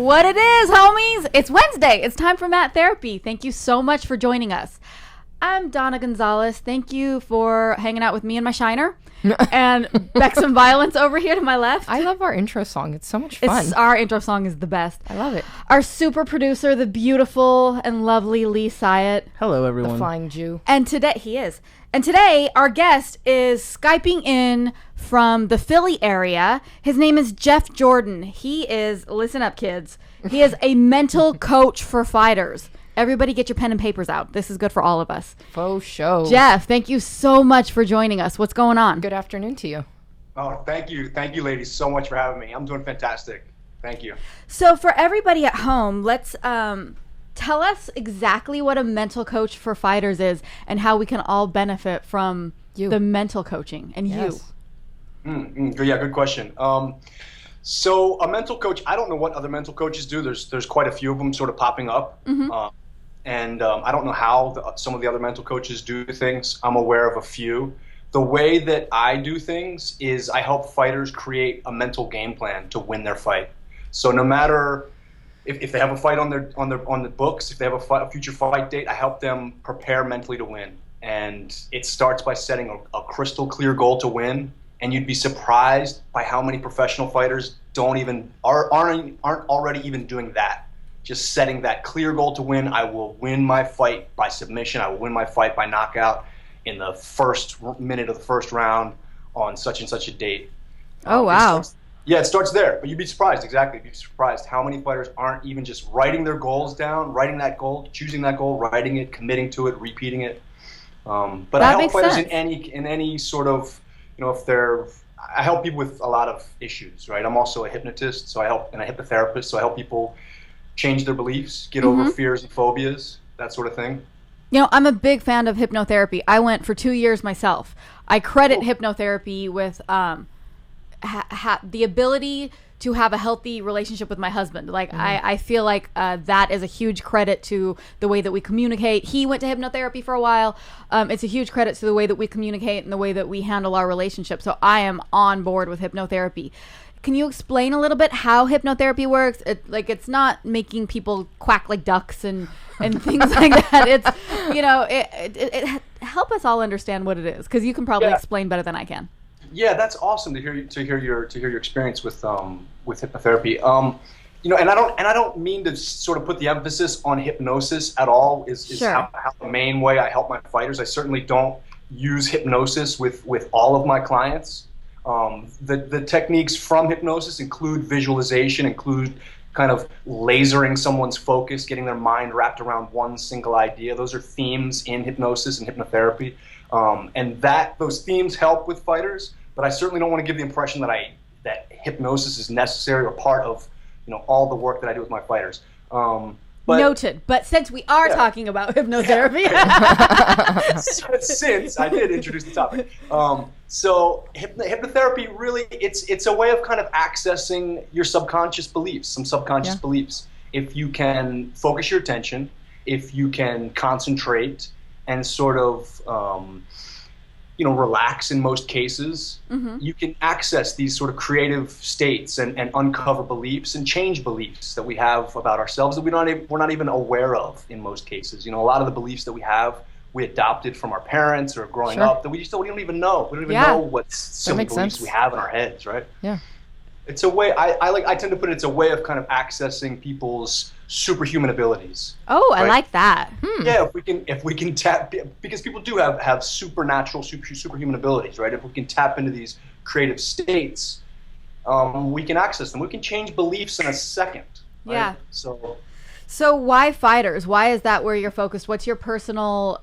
what it is, homies. It's Wednesday. It's time for Matt Therapy. Thank you so much for joining us. I'm Donna Gonzalez. Thank you for hanging out with me and my shiner. And Becksom Violence over here to my left. I love our intro song. It's so much fun. Our intro song is the best. I love it. Our super producer, the beautiful and lovely Lee Syatt. Hello, everyone. The Flying Jew. And today, our guest is Skyping in from the Philly area. His name is Jeff Jordan. He is, listen up, kids, he is a mental coach for fighters. Everybody get your pen and papers out. This is good for all of us. Faux show. Jeff, thank you so much for joining us. What's going on? Good afternoon to you. Oh, thank you. Thank you, ladies, so much for having me. I'm doing fantastic. Thank you. So for everybody at home, let's tell us exactly what a mental coach for fighters is and how we can all benefit from the mental coaching and you. Good question. So a mental coach, I don't know what other mental coaches do. There's quite a few of them sort of popping up. And I don't know how some of the other mental coaches do things. I'm aware of a few. The way that I do things is I help fighters create a mental game plan to win their fight. So no matter if they have a fight on the books, if they have a future fight date, I help them prepare mentally to win. And it starts by setting a crystal clear goal to win. And you'd be surprised by how many professional fighters aren't already even doing that. Just setting that clear goal to win. I will win my fight by submission. I will win my fight by knockout in the first minute of the first round on such and such a date. Oh, wow. It starts there. But you'd be surprised, exactly. You'd be surprised how many fighters aren't even just writing their goals down, writing that goal, choosing that goal, writing it, committing to it, repeating it. But I help fighters in any sort of, I help people with a lot of issues, right? I'm also a hypnotist, and a hypnotherapist, so I help people change their beliefs, get over fears and phobias, that sort of thing. You know, I'm a big fan of hypnotherapy. I went for 2 years myself. I credit hypnotherapy with the ability to have a healthy relationship with my husband. Like, I feel like that is a huge credit to the way that we communicate. He went to hypnotherapy for a while. It's a huge credit to the way that we communicate and the way that we handle our relationship. So I am on board with hypnotherapy. Can you explain a little bit how hypnotherapy works? It's not making people quack like ducks and things like that. It's, it help us all understand what it is, because you can probably explain better than I can. Yeah, that's awesome to hear your experience with hypnotherapy. And I don't mean to sort of put the emphasis on hypnosis at all. Is how the main way I help my fighters. I certainly don't use hypnosis with all of my clients. The techniques from hypnosis include visualization, include kind of lasering someone's focus, getting their mind wrapped around one single idea. Those are themes in hypnosis and hypnotherapy. And those themes help with fighters, but I certainly don't want to give the impression that hypnosis is necessary or part of all the work that I do with my fighters. Noted. But since we are talking about hypnotherapy, since I did introduce the topic, so hypnotherapy really it's a way of kind of accessing your subconscious beliefs, some subconscious beliefs. If you can focus your attention, if you can concentrate and sort of relax in most cases, you can access these sort of creative states and uncover beliefs and change beliefs that we have about ourselves that we're not even aware of in most cases. A lot of the beliefs that we adopted from our parents or growing up that we don't even know. We don't even know what silly beliefs we have in our heads, right? Yeah. It's a way, I tend to put it's a way of kind of accessing people's superhuman abilities. Oh, I like that. Yeah, if we can tap, because people do have supernatural, superhuman abilities, right? If we can tap into these creative states, we can access them. We can change beliefs in a second. Right? Yeah. So why fighters? Why is that where you're focused? What's your personal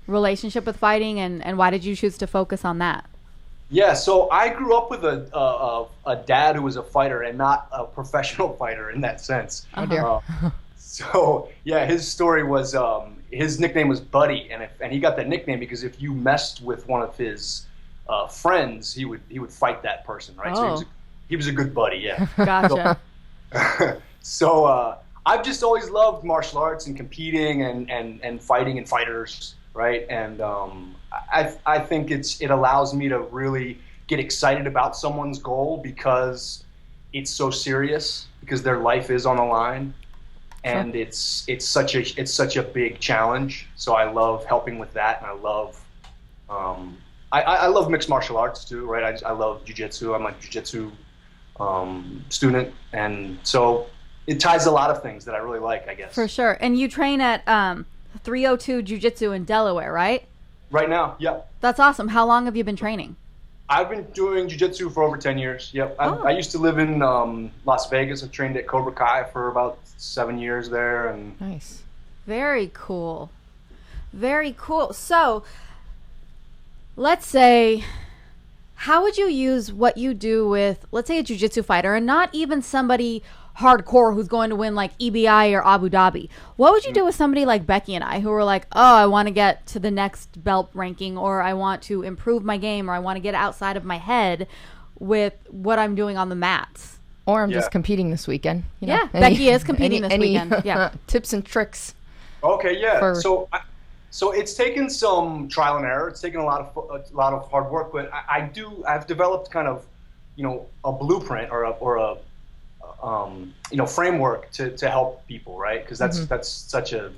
relationship with fighting, and why did you choose to focus on that? Yeah, so I grew up with a dad who was a fighter and not a professional fighter in that sense. Oh dear. So yeah, his story was his nickname was Buddy, and he got that nickname because if you messed with one of his friends, he would fight that person, right? Oh. So he was a good buddy, yeah. Gotcha. So I've just always loved martial arts and competing and fighting and fighters, right? And I think it allows me to really get excited about someone's goal because it's so serious because their life is on the line, and it's such a big challenge. So I love helping with that, and I love I love mixed martial arts too, right? I love jiu-jitsu. I'm a jiu-jitsu student, and so it ties a lot of things that I really like, I guess. For sure. And you train at 302 Jiu-Jitsu in Delaware, right? Right now, yep. That's awesome. How long have you been training? I've been doing jiu-jitsu for over 10 years. Yep. I used to live in Las Vegas. I trained at Cobra Kai for about 7 years there. And Nice. Very cool. Very cool. So, let's say, how would you use what you do with, let's say, a jiu-jitsu fighter, and not even somebody hardcore who's going to win like EBI or Abu Dhabi? What would you do with somebody like Becky and I, who are like, oh, I want to get to the next belt ranking, or I want to improve my game, or I want to get outside of my head with what I'm doing on the mats? Or I'm just competing this weekend. You know? Yeah, Becky is competing this weekend. Yeah. Tips and tricks. Okay, yeah. So it's taken some trial and error. It's taken a lot of hard work, but I've developed kind of, a blueprint or a framework to help people, right? Because that's such a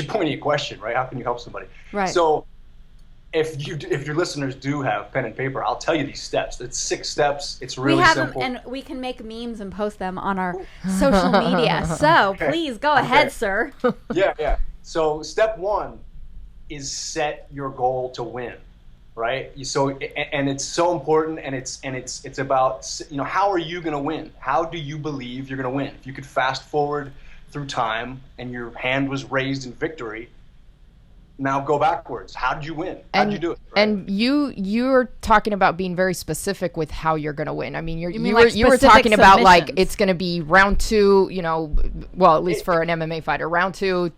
poignant question, right? How can you help somebody? Right. So if your listeners do have pen and paper, I'll tell you these steps. It's 6 steps. It's really simple. And we can make memes and post them on our social media. So please go ahead, sir. Yeah. So step 1 is set your goal to win. Right. So, and it's so important, and it's about, how are you going to win? How do you believe you're going to win? If you could fast forward through time and your hand was raised in victory, now go backwards. How did you win? How did you do it? Right? And you're talking about being very specific with how you're going to win. I mean, you were talking submissions. about like it's going to be round 2, well, at least for an MMA fighter, round 2,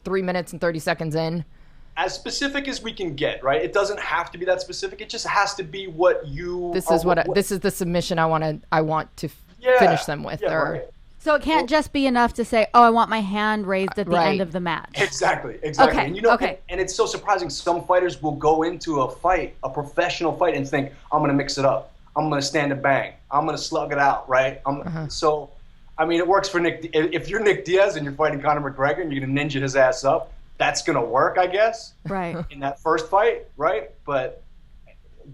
3 minutes and 30 seconds in. As specific as we can get, right? It doesn't have to be that specific. It just has to be what you. This is the submission I want to finish them with. Right. So it can't just be enough to say, "Oh, I want my hand raised at the end of the match." Exactly. Okay. And, and it's so surprising. Some fighters will go into a professional fight, and think, "I'm going to mix it up. I'm going to stand and bang. I'm going to slug it out." Right? So, I mean, it works for Nick. If you're Nick Diaz and you're fighting Conor McGregor and you're going to ninja his ass up, that's going to work, I guess, right, in that first fight, right? But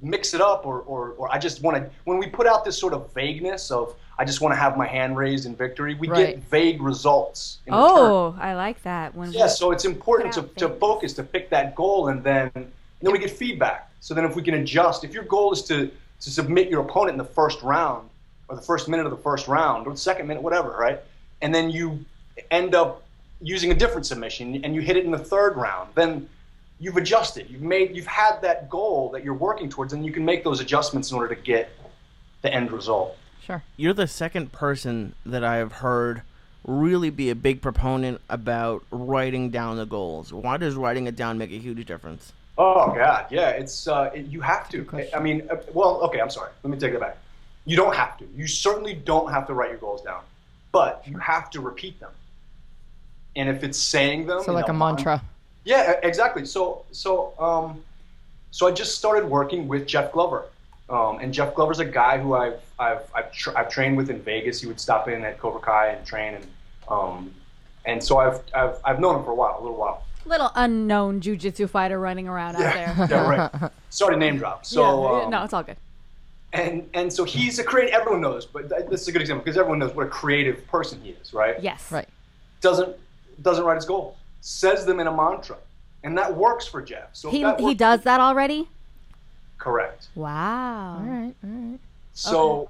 mix it up, or I just want to, when we put out this sort of vagueness of, I just want to have my hand raised in victory, we get vague results in return. I like that. So it's important to focus, to pick that goal, and then we get feedback. So then if we can adjust, if your goal is to submit your opponent in the first round, or the first minute of the first round, or the second minute, whatever, right? And then you end up using a different submission, and you hit it in the third round, then you've adjusted. You've had that goal that you're working towards, and you can make those adjustments in order to get the end result. Sure. You're the second person that I have heard really be a big proponent about writing down the goals. Why does writing it down make a huge difference? Oh God, yeah, it's you have to. I mean, okay, I'm sorry. Let me take that back. You don't have to. You certainly don't have to write your goals down, but you have to repeat them. And if it's saying them, so like a mantra. Yeah, exactly. So I just started working with Jeff Glover, and Jeff Glover's a guy who I've trained with in Vegas. He would stop in at Cobra Kai and train, and so I've known him for a little while. Little unknown jiu-jitsu fighter running around out there. Yeah, right. Sorry to name drop. So no, it's all good. And so he's a creative. Everyone knows, but this is a good example because everyone knows what a creative person he is, right? Yes. Right. Doesn't write his goals, says them in a mantra, and that works for Jeff. So he does that already? Correct. Wow. All right. So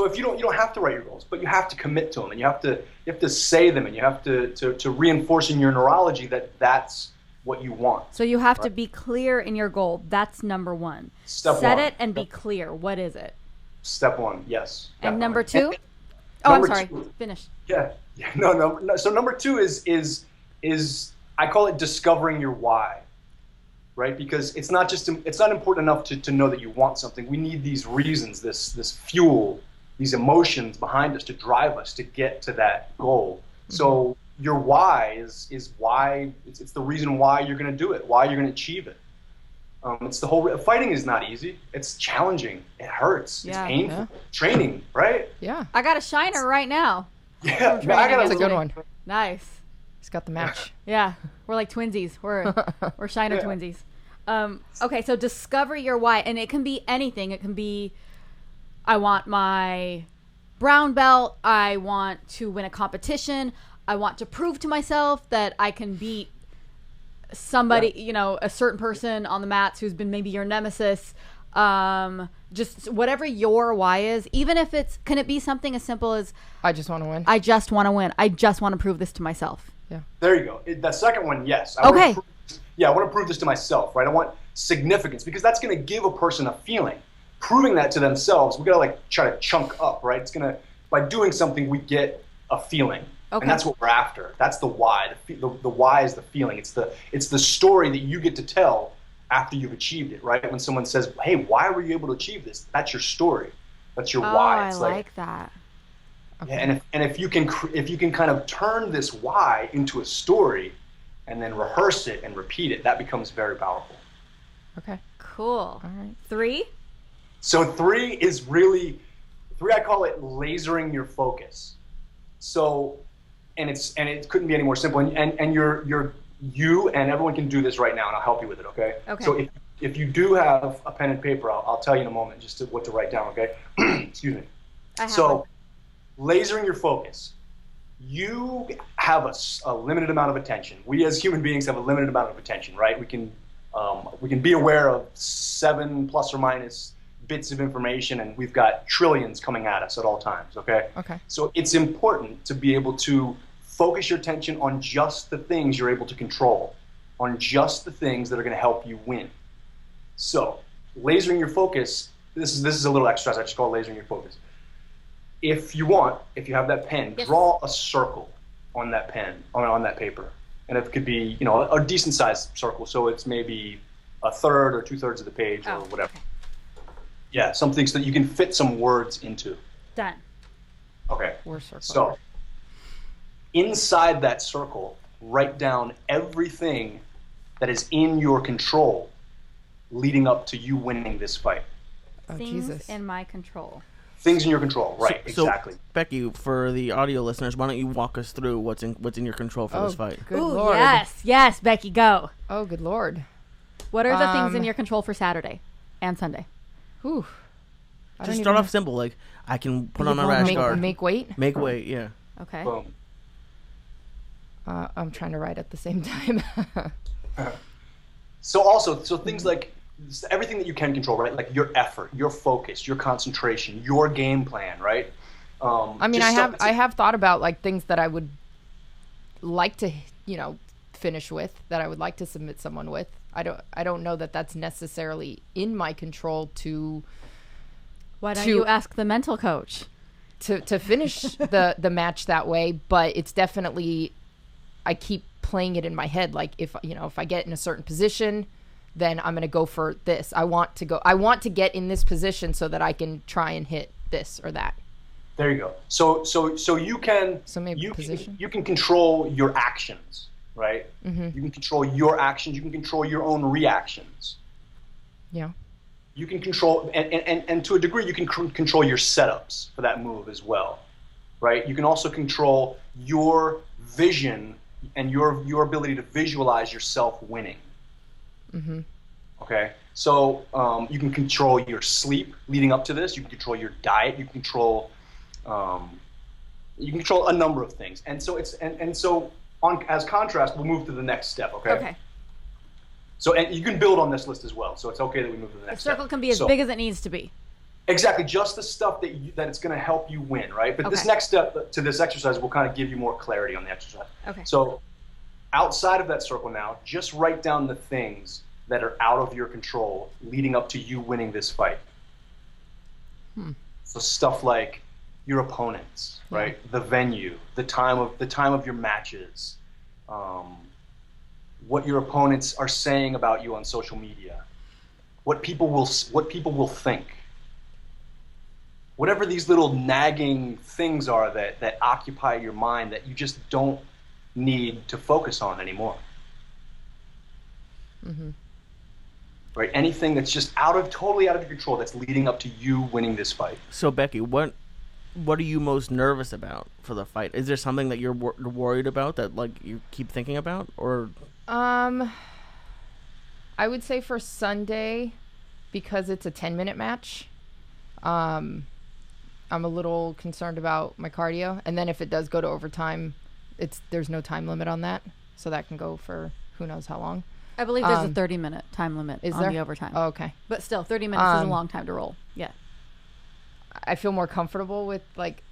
if you don't have to write your goals, but you have to commit to them, and you have to say them, and you have to reinforce in your neurology that that's what you want. So you have to be clear in your goal. That's number 1. Set it and be clear. What is it? Step 1, yes. And definitely. number 2? Number I'm sorry. 2, Finish. Yeah. No. So number 2 is I call it discovering your why, right? Because it's not important enough to know that you want something. We need these reasons, this fuel, these emotions behind us to drive us to get to that goal. Mm-hmm. So your why is why it's the reason why you're going to do it, why you're going to achieve it. It's the whole fighting is not easy. It's challenging. It hurts. Yeah. It's painful. Training, right? Yeah. I got a shiner right now. Yeah. From I training gotta That's a good one. Nice. He's got the match. Yeah, we're like twinsies. We're shiner twinsies. Okay, so discover your why, and it can be anything. It can be, I want my brown belt. I want to win a competition. I want to prove to myself that I can beat somebody, a certain person on the mats who's been maybe your nemesis. Just whatever your why is, even if can it be something as simple as, I just want to win. I just want to win. I just want to prove this to myself. There you go. The second one, yes. Okay. I want to prove this to myself, right? I want significance because that's going to give a person a feeling. Proving that to themselves, we got to try to chunk up, right? It's going to, by doing something, we get a feeling. Okay. And that's what we're after. That's the why. The why is the feeling. It's the story that you get to tell after you've achieved it, right? When someone says, hey, why were you able to achieve this? That's your story. That's your why. It's I like that. Yeah, and if you can kind of turn this why into a story and then rehearse it and repeat it, that becomes very powerful. Okay. Cool. All right. 3? So 3 is really, I call it lasering your focus. So, and it couldn't be any more simple. And you and everyone can do this right now, and I'll help you with it. Okay. Okay. So if you do have a pen and paper, I'll tell you in a moment just what to write down. Okay. Excuse me. I have So, lasering your focus. You have a limited amount of attention. We as human beings have a limited amount of attention, right? We can be aware of 7 plus or minus bits of information, and we've got trillions coming at us at all times. Okay. Okay. So it's important to be able to focus your attention on just the things you're able to control, on just the things that are going to help you win. So, lasering your focus. This is a little exercise. I just call it lasering your focus. If you have that pen, Yes. draw a circle on that pen, on that paper. And it could be, a decent sized circle. So it's maybe 1/3 or 2/3 of the page or whatever. Okay. Yeah, something so that you can fit some words into. Done. Okay. We're circle. So inside that circle, write down everything that is in your control leading up to you winning this fight. Oh, Things Jesus. in my control. Things in your control, right? So, exactly. Becky, for the audio listeners, why don't you walk us through what's in your control for Oh, this fight? good Ooh, Lord. yes, Becky, go. Oh, good Lord. What are the things in your control for Saturday and Sunday? Whew. I Just don't start even off simple, like I can put know. on my rash guard, Make weight. make weight, yeah. Okay. Boom. I'm trying to write at the same time. So things like everything that you can control, right? Like your effort, your focus, your concentration, your game plan, right? I mean, I have thought about like things that I would like to, finish with, that I would like to submit someone with. I don't know that that's necessarily in my control to Why don't you ask the mental coach? to finish the match that way, but it's definitely, I keep playing it in my head. Like if I get in a certain position, then I'm going to go for this. I want to get in this position so that I can try and hit this or that. There you go. So you can position? you can control your actions, right? Mm-hmm. You can control your actions. You can control your own reactions. Yeah. You can control, and to a degree, you can control your setups for that move as well, right? You can also control your vision and your ability to visualize yourself winning. Mm-hmm. Okay, so you can control your sleep leading up to this. You can control your diet. You can control a number of things. And so as contrast, we'll move to the next step. Okay. Okay. So and you can build on this list as well. So it's okay that we move to the The next circle step. can be as big as it needs to be. Exactly, just the stuff that it's going to help you win, right? But this Okay. next step to this exercise will kind of give you more clarity on the exercise. Okay. So outside of that circle now, just write down the things that are out of your control leading up to you winning this fight. So stuff like your opponents, right? The venue, the time of your matches, what your opponents are saying about you on social media, what people will think. Whatever these little nagging things are that occupy your mind that you just don't need to focus on anymore. Mm-hmm. right? Anything that's just totally out of your control that's leading up to you winning this fight. So Becky, what are you most nervous about for the fight? Is there something that you're worried about that like you keep thinking about, or? I would say for Sunday, because it's a 10-minute match, I'm a little concerned about my cardio. And then if it does go to overtime, there's no time limit on that, so that can go for who knows how long. I believe there's a 30-minute time limit on there? the overtime. Oh, okay. But still, 30 minutes is a long time to roll. Yeah. I feel more comfortable with like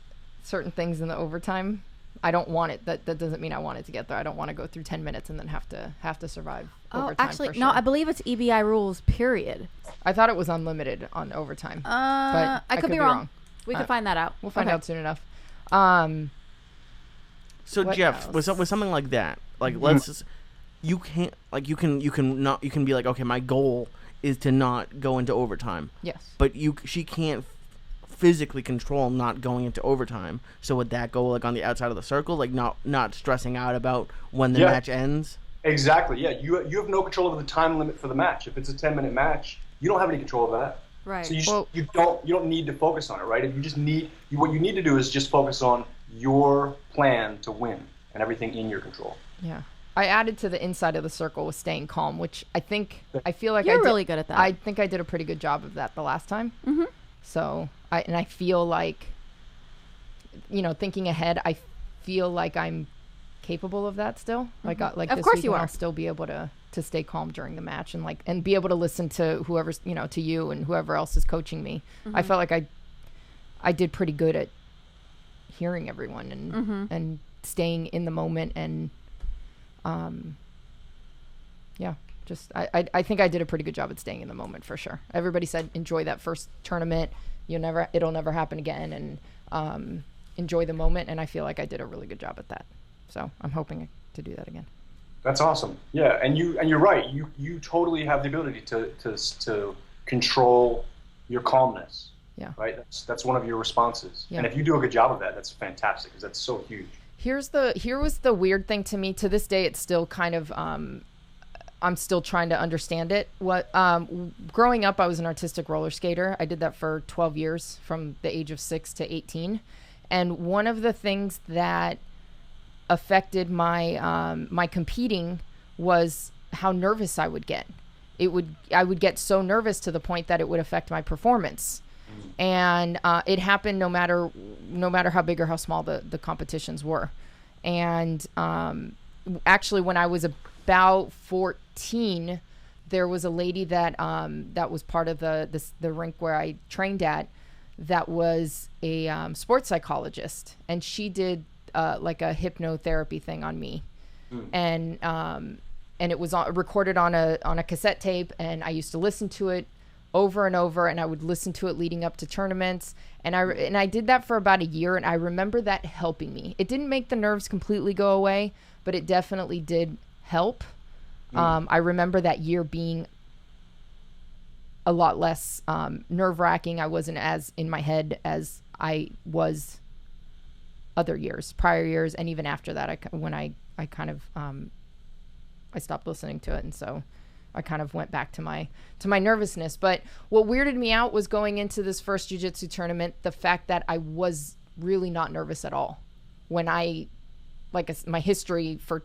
certain things in the overtime. I don't want it. That doesn't mean I want it to get there. I don't want to go through 10 minutes and then have to survive overtime. Actually, for no. sure. I believe it's EBI rules. Period. I thought it was unlimited on overtime. But I could be wrong. We can find that out. We'll find Okay. out soon enough. So What Jeff, with else? something like that, like let's just, you can't like you can be like, okay, my goal is to not go into overtime. Yes. But she can't physically control not going into overtime. So would that go like on the outside of the circle, like not stressing out about when the Yeah. match ends? Exactly. Yeah, you have no control over the time limit for the match. If it's a 10-minute match, you don't have any control over that. Right. So you don't need to focus on it, right? If you just what you need to do is just focus on your plan to win and everything in your control. Yeah. I added to the inside of the circle with staying calm, which I feel like You're really good at that. I think I did a pretty good job of that the last time. Mhm. So I feel like, thinking ahead, I feel like I'm capable of that still. Like Of this course weekend you are. I'll still be able to stay calm during the match and be able to listen to whoever's to you and whoever else is coaching me. I felt like I did pretty good at hearing everyone and staying in the moment and I think I did a pretty good job at staying in the moment for sure. Everybody said enjoy that first tournament. It'll never happen again, and enjoy the moment. And I feel like I did a really good job at that. So I'm hoping to do that again. That's awesome. Yeah, and you're right. You totally have the ability to control your calmness. Yeah. Right. That's one of your responses. Yeah. And if you do a good job of that, that's fantastic because that's so huge. Here was the weird thing to me. To this day, it's still kind of I'm still trying to understand it. Growing up, I was an artistic roller skater. I did that for 12 years, from the age of 6 to 18. And one of the things that affected my my competing was how nervous I would get. I would get so nervous to the point that it would affect my performance. And it happened no matter how big or how small the competitions were. And actually, when I was about 14, there was a lady that was part of the rink where I trained at, that was a sports psychologist, and she did like a hypnotherapy thing on me, and it was recorded on a cassette tape, and I used to listen to it over and over, and I would listen to it leading up to tournaments, and I did that for about a year, and I remember that helping me. It didn't make the nerves completely go away, but it definitely did help. I remember that year being a lot less nerve-wracking. I wasn't as in my head as I was prior years, and even after that, when I kind of I stopped listening to it, and so I kind of went back to my nervousness. But what weirded me out was going into this first jiu-jitsu tournament, the fact that I was really not nervous at all. When my history for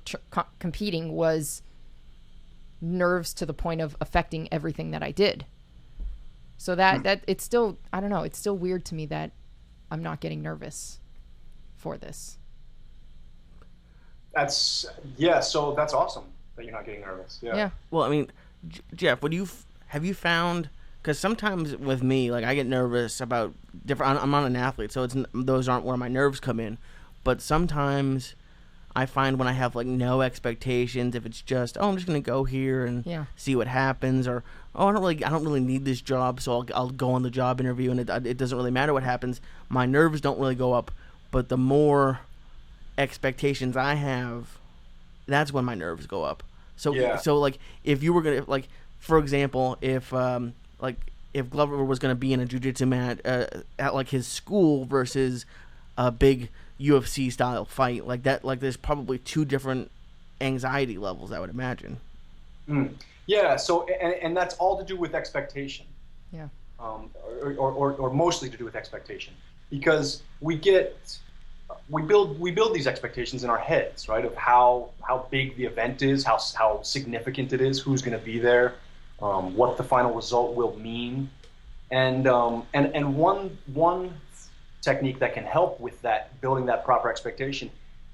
competing was nerves to the point of affecting everything that I did. So that it's still, I don't know, it's still weird to me that I'm not getting nervous for this. So that's awesome that you're not getting nervous. Yeah. Well, I mean, Jeff, have you found, because sometimes with me, like I get nervous about different. I'm not an athlete, so those aren't where my nerves come in. But sometimes I find when I have like no expectations, if it's just, I'm just gonna go here and see what happens, or I don't really need this job, so I'll go on the job interview and it doesn't really matter what happens. My nerves don't really go up, but the more expectations I have, that's when my nerves go up. So like if you were gonna, like, for example, if Glover was gonna be in a jiu-jitsu match at like his school versus a big UFC style fight like that, like there's probably two different anxiety levels, I would imagine. Yeah. So and that's all to do with expectation. Yeah. Or mostly to do with expectation, because we build these expectations in our heads, right? Of how big the event is, how significant it is, who's going to be there, what the final result will mean, and one technique that can help with that, building that proper expectation,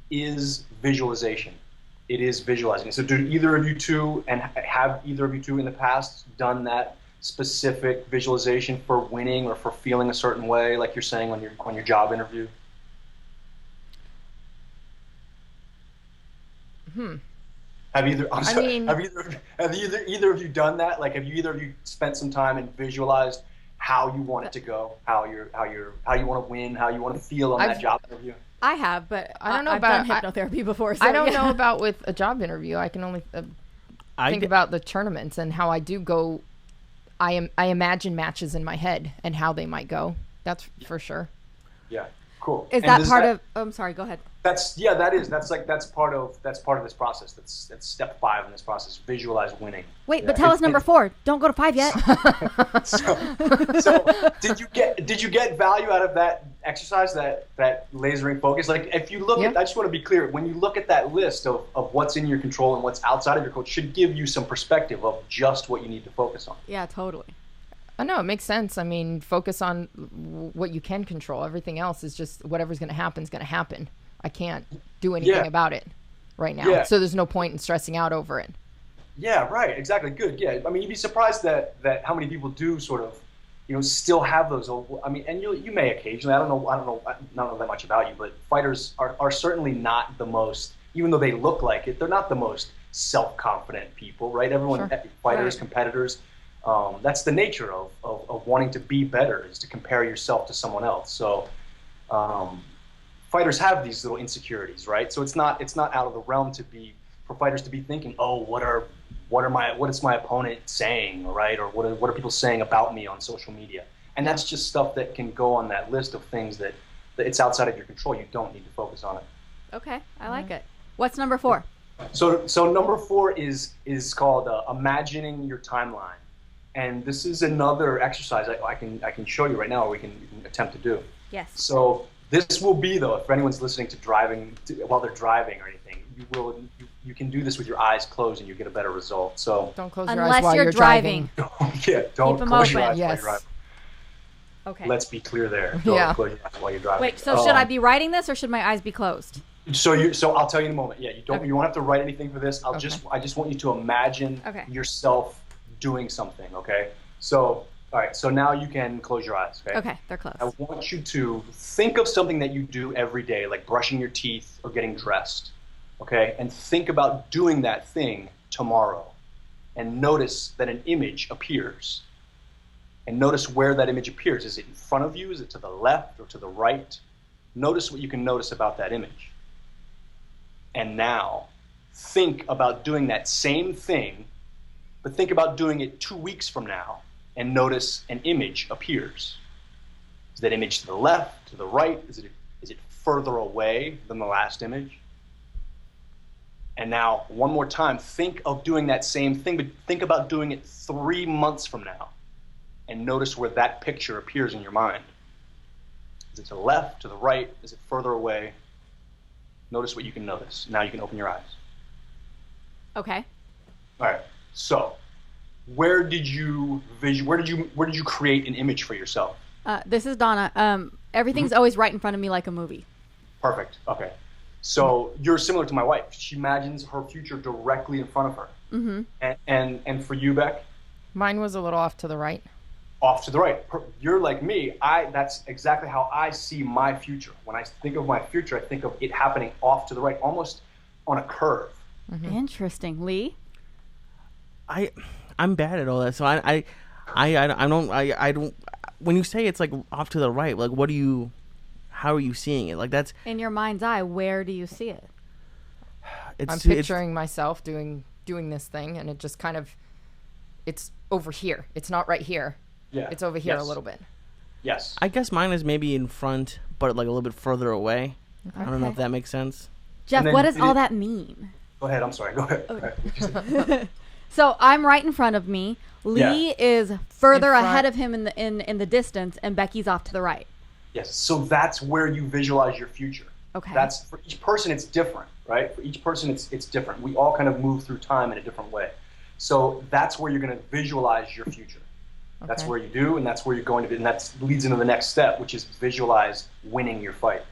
is visualization. It is visualizing. So do either of you two, and have either of you two in the past done that specific visualization for winning or for feeling a certain way, like you're saying on your job interview? Have either of you done that? Like, have either of you spent some time and visualized how you want it to go, how you want to win, how you want to feel on that job interview? I have, but I don't know I've about done hypnotherapy before. So I don't yeah. know about with a job interview. I can only think about the tournaments and how I do go. I imagine matches in my head and how they might go. That's for sure. Yeah, cool. Is that part of? Oh, I'm sorry. Go ahead. That's part of this process. That's step 5 in this process. Visualize winning. Wait, but tell us number 4. Don't go to 5 yet. So did you get value out of that exercise, that lasering focus? Like, if you look at, I just want to be clear, when you look at that list of what's in your control and what's outside of your control, it should give you some perspective of just what you need to focus on. Yeah, totally. I know, it makes sense. I mean, focus on what you can control. Everything else is just whatever's going to happen is going to happen. I can't do anything about it right now. Yeah. So there's no point in stressing out over it. Yeah, right. Exactly. Good. Yeah. I mean, you'd be surprised that how many people do sort of, still have those. I mean, and you may occasionally. I don't know that much about you, but fighters are certainly not the most, even though they look like it, they're not the most self-confident people, right? Everyone, Sure. fighters, Right. competitors. That's the nature of wanting to be better, is to compare yourself to someone else. So, fighters have these little insecurities, right? So it's not out of the realm for fighters to be thinking, oh, what is my opponent saying, right? Or what are people saying about me on social media? And that's just stuff that can go on that list of things that it's outside of your control. You don't need to focus on it. Okay, I like it. What's number 4? So number 4 is called imagining your timeline, and this is another exercise I can show you right now, or we can attempt to do. Yes. So this will be, though, if anyone's listening while they're driving or anything, you can do this with your eyes closed and you get a better result. So Don't close your Unless eyes while you're you're driving. don't Keep 'em close your open. eyes while Yes. you're driving. Okay. Let's be clear there. Yeah. Don't close your eyes while you're driving. Wait, so should I be writing this or should my eyes be closed? So I'll tell you in a moment. Yeah, you won't have to write anything for this. I just want you to imagine yourself doing something. Okay. So all right. So now you can close your eyes. Okay. Okay, they're closed. I want you to think of something that you do every day, like brushing your teeth or getting dressed. Okay. And think about doing that thing tomorrow, and notice that an image appears. And notice where that image appears. Is it in front of you? Is it to the left or to the right? Notice what you can notice about that image. And now think about doing that same thing, but think about doing it 2 weeks from now, and notice an image appears. Is that image to the left, to the right? Is it further away than the last image? And now, one more time, think of doing that same thing, but think about doing it 3 months from now, and notice where that picture appears in your mind. Is it to the left, to the right? Is it further away? Notice what you can notice. Now you can open your eyes. Okay. All right. So, where did you create an image for yourself? This is Donna. Everything's always right in front of me like a movie. Perfect. Okay. So you're similar to my wife. She imagines her future directly in front of her. Mm-hmm. And for you, Beck? Mine was a little off to the right. Off to the right. You're like me. That's exactly how I see my future. When I think of my future, I think of it happening off to the right, almost on a curve. Mm-hmm. Interesting. Lee? I'm bad at all that. So I don't. When you say it's like off to the right, like how are you seeing it? Like that's In your mind's eye, where do you see it? I'm picturing myself doing this thing, and it just kind of, it's over here. It's not right here. Yeah. It's over here a little bit. Yes. I guess mine is maybe in front, but like a little bit further away. I don't know if that makes sense. Jeff, then what does all that mean? Go ahead. I'm sorry. Go ahead. So I'm right in front of me. Lee is further In front. ahead of him in the distance, and Becky's off to the right. Yes. So that's where you visualize your future. Okay. That's for each person. It's different, right? For each person, it's different. We all kind of move through time in a different way. So that's where you're going to visualize your future. That's Okay. where you do, and that's where you're going to be, and that leads into the next step, which is visualize winning your fight.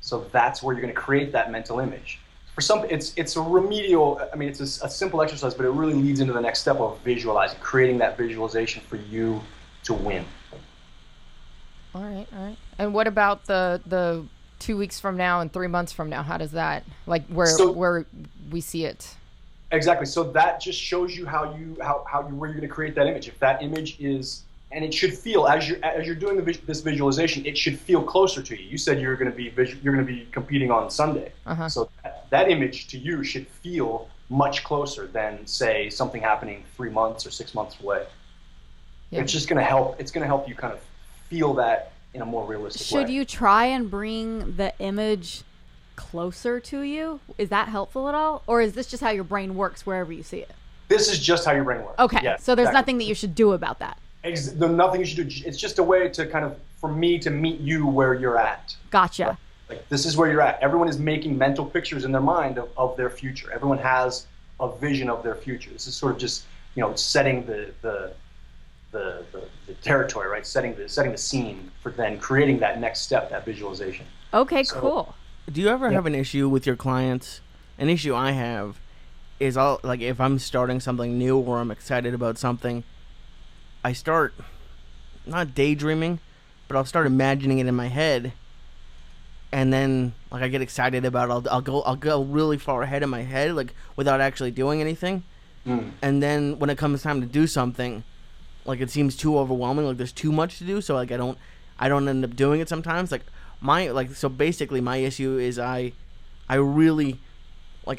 So that's where you're going to create that mental image. For some, it's a remedial. I mean, it's a simple exercise, but it really leads into the next step of visualizing, creating that visualization for you to win. All right. And what about the 2 weeks from now and 3 months from now? How does that, like, where we see it? Exactly. So that just shows you where you're going to create that image. If that image is, and it should feel as you're doing this visualization, it should feel closer to you. You said you're going to be competing on Sunday. Uh-huh. So that image to you should feel much closer than, say, something happening 3 months or 6 months away. Yeah. It's just going to help. It's going to help you kind of feel that in a more realistic way. Should you try and bring the image closer to you? Is that helpful at all? Or is this just how your brain works wherever you see it? This is just how your brain works. Okay, Yeah, so there's exactly. nothing that you should do about that. There's nothing you should do. It's just a way to kind of, for me to meet you where you're at. Gotcha. Like, this is where you're at. Everyone is making mental pictures in their mind of their future. Everyone has a vision of their future. This is sort of just, setting the territory, right? Setting the scene for then creating that next step, that visualization. Okay, So- cool. Do you ever have an issue with your clients? An issue I have is if I'm starting something new or I'm excited about something, I start not daydreaming, but I'll start imagining it in my head, and then I get excited about it. I'll go really far ahead in my head, without actually doing anything, and then when it comes time to do something, it seems too overwhelming. There's too much to do, so I don't end up doing it sometimes. So basically my issue is I really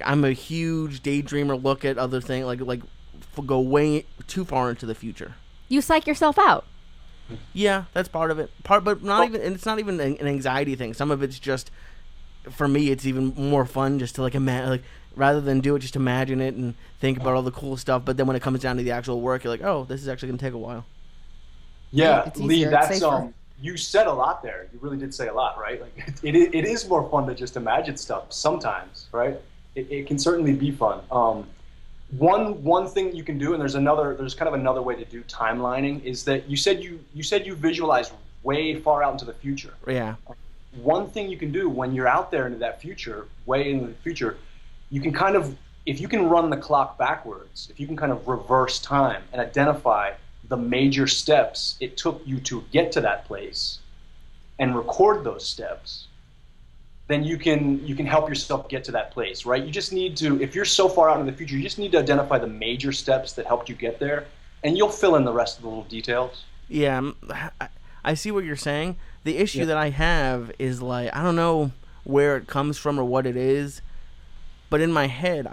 I'm a huge daydreamer. Look at other things go way too far into the future. You psych yourself out. Yeah, that's part of it. But not even, and it's not even an anxiety thing. Some of it's just, for me, it's even more fun just to rather than do it, just imagine it and think about all the cool stuff. But then when it comes down to the actual work, you're like, oh, this is actually gonna take a while. Yeah, It's Lee, easier, it's that's safer. you said a lot there. You really did say a lot, right? It is more fun to just imagine stuff sometimes, right? It can certainly be fun. One thing you can do, and there's kind of another way to do timelining, is that you said you visualize way far out into the future. Yeah. One thing you can do when you're out there into that future, way into the future, you can kind of, if you can run the clock backwards, if you can kind of reverse time and identify the major steps it took you to get to that place and record those steps, then you can help yourself get to that place, right? You just need to, if you're so far out in the future, you just need to identify the major steps that helped you get there, and you'll fill in the rest of the little details. Yeah, I see what you're saying. The issue that I have is I don't know where it comes from or what it is, but in my head,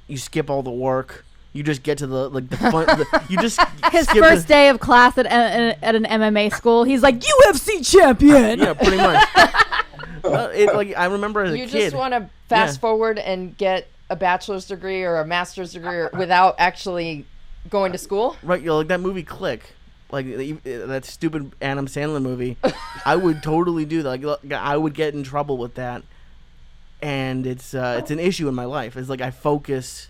you skip all the work. You just get to the fun. You just His skip first day of class at an MMA school, he's like, UFC champion. Yeah, pretty much. I remember as a You kid. just want to fast forward and get a bachelor's degree or a master's degree without actually going to school? Right, that movie Click, that stupid Adam Sandler movie. I would totally do that. I would get in trouble with that, and it's an issue in my life. It's I focus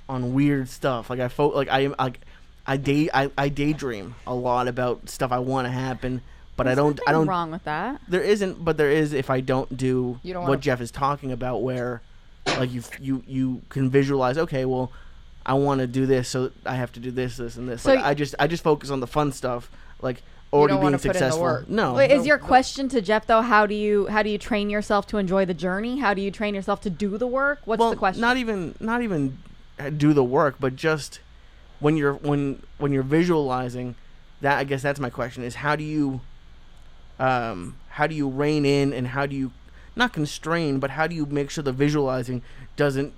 on weird stuff. I daydream a lot about stuff I want to happen, but I don't. Wrong with that. There isn't, but there is if I don't do You don't what wanna- Jeff is talking about, where you can visualize. Okay, well, I want to do this, so I have to do this, and this. So I just focus on the fun stuff, already don't wanna being put in the successful. work. No, Wait, is your question to Jeff though? How do you train yourself to enjoy the journey? How do you train yourself to do the work? What's the question? Not even do the work, but just when you're visualizing that. I guess that's my question: is how do you rein in, and how do you not constrain, but how do you make sure the visualizing doesn't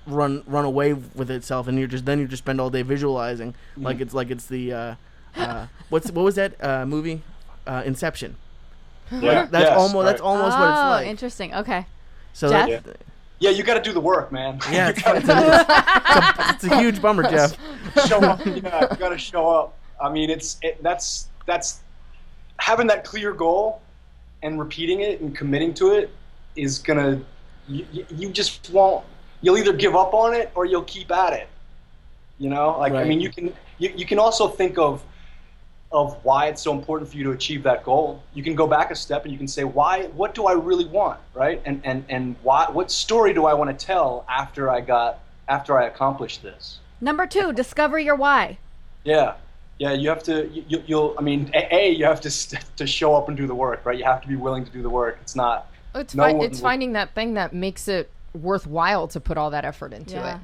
run away with itself, and you just spend all day visualizing like it's the what was that movie, Inception? Yeah, That's almost what it's Oh, like. interesting. Okay. So Jeff? that, Yeah, you got to do the work, man. Yeah, You gotta it's a huge bummer, Jeff. show up. Yeah, you got to show up. I mean, that's having that clear goal and repeating it and committing to it is gonna. You just won't. You'll either give up on it or you'll keep at it. You know, like Right. I mean, you can also think of why it's so important for you to achieve that goal. You can go back a step and you can say, why? What do I really want, right? And why? What story do I want to tell after I accomplished this? Number 2, discover your why. Yeah, you have to. You'll. I mean, you have to show up and do the work, right? You have to be willing to do the work. It's not. It's No one it's will- finding that thing that makes it worthwhile to put all that effort into Yeah. it.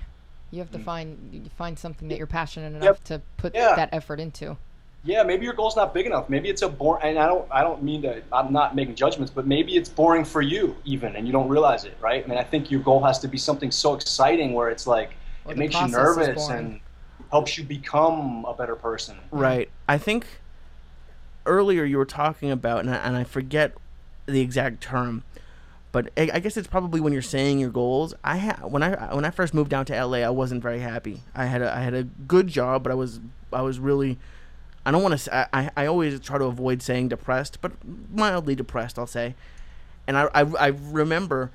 You have to find something that you're passionate enough to put Yeah. that effort into. Yeah, maybe your goal's not big enough. Maybe it's a boring. And I don't mean to. I'm not making judgments, but maybe it's boring for you even, and you don't realize it, right? I mean, I think your goal has to be something so exciting where it's like Or it the makes you process is nervous boring. and helps you become a better person. Right. I think earlier you were talking about, and I forget the exact term, but I guess it's probably when you're saying your goals. When I first moved down to LA, I wasn't very happy. I had a good job, but I was really. I don't want to. I always try to avoid saying depressed, but mildly depressed, I'll say. And I remember,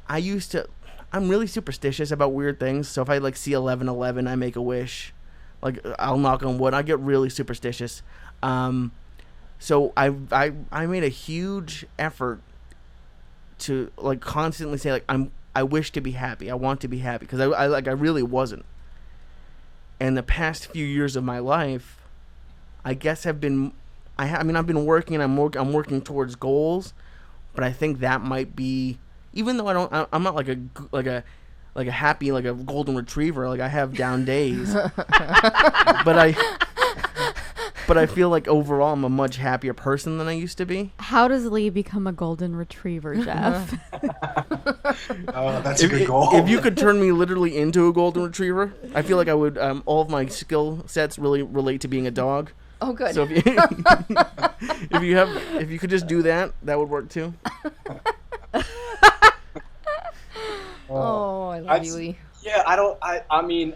I'm really superstitious about weird things. So if I like see 11:11, I make a wish. Like I'll knock on wood. I get really superstitious. So I made a huge effort to like constantly say like I wish to be happy. I want to be happy because I really wasn't. And the past few years of my life, I guess have been. I mean I've been working. I'm working towards goals, but I think that might be. Even though I'm not like a happy like a golden retriever. Like I have down days, but I feel like overall I'm a much happier person than I used to be. How does Lee become a golden retriever, Jeff? That's a good goal. If you could turn me literally into a golden retriever, I feel like I would. All of my skill sets really relate to being a dog. Oh, good. So if you could just do that, that would work too. Oh, I love you, I'd- Lee. Yeah, I mean,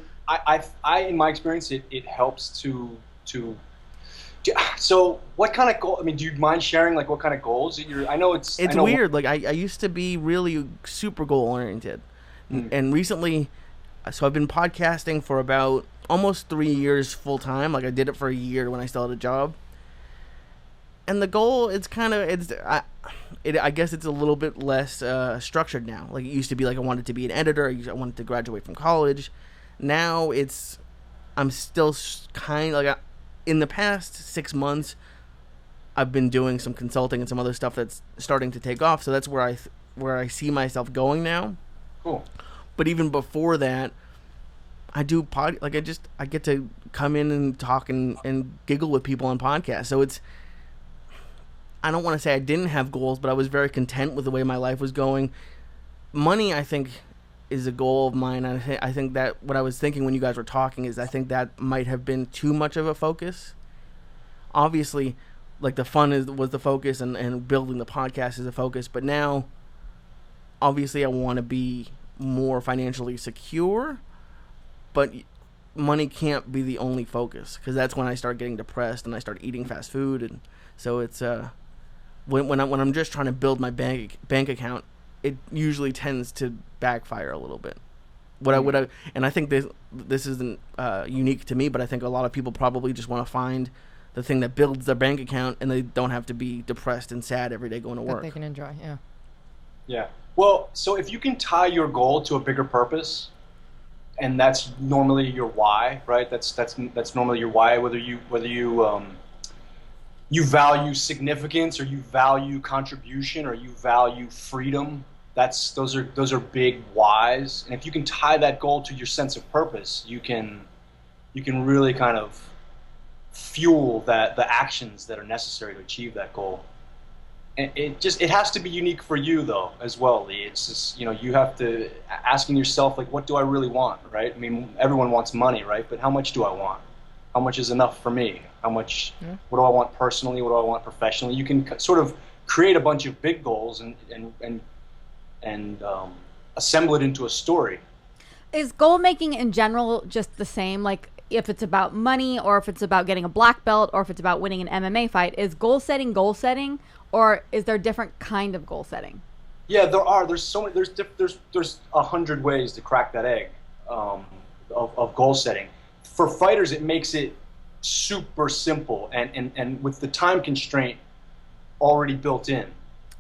in my experience, it helps to. So, what kind of goal? I mean, do you mind sharing like what kind of goals that you're? I know It's I know weird. Like I used to be really super goal oriented, and recently, so I've been podcasting for about almost 3 years full time. Like I did it for a year when I still had a job. And the goal, I guess it's a little bit less structured now. Like it used to be like I wanted to be an editor. I wanted to graduate from college. Now I'm still kind of like in the past 6 months, I've been doing some consulting and some other stuff that's starting to take off. So that's where I see myself going now. Cool. But even before that, I do I get to come in and talk and giggle with people on podcasts. So I don't want to say I didn't have goals, but I was very content with the way my life was going. Money, I think, is a goal of mine. I think that what I was thinking when you guys were talking is I think that might have been too much of a focus. Obviously, like the fun was the focus and building the podcast is a focus. But now, obviously, I want to be more financially secure. But money can't be the only focus because that's when I start getting depressed and I start eating fast food. And so it's when I'm just trying to build my bank account, it usually tends to backfire a little bit. And I think this isn't unique to me, but I think a lot of people probably just want to find the thing that builds their bank account, and they don't have to be depressed and sad every day going to That work. they can enjoy, yeah. Yeah. Well, so if you can tie your goal to a bigger purpose, and that's normally your why, right? That's normally your why. Whether you you value significance, or you value contribution, or you value freedom. Those are big whys. And if you can tie that goal to your sense of purpose, you can really kind of fuel the actions that are necessary to achieve that goal. And it has to be unique for you though as well, Lee. It's just, you have to asking yourself like, what do I really want, right? I mean, everyone wants money, right? But how much do I want? How much is enough for me? How much? What do I want personally? What do I want professionally? You can sort of create a bunch of big goals and assemble it into a story. Is goal making in general just the same? Like if it's about money or if it's about getting a black belt or if it's about winning an MMA fight, is goal setting, or is there different kind of goal setting? Yeah, there's so many, there's 100 ways to crack that egg, of goal setting. For fighters, it makes it super simple and with the time constraint already built in.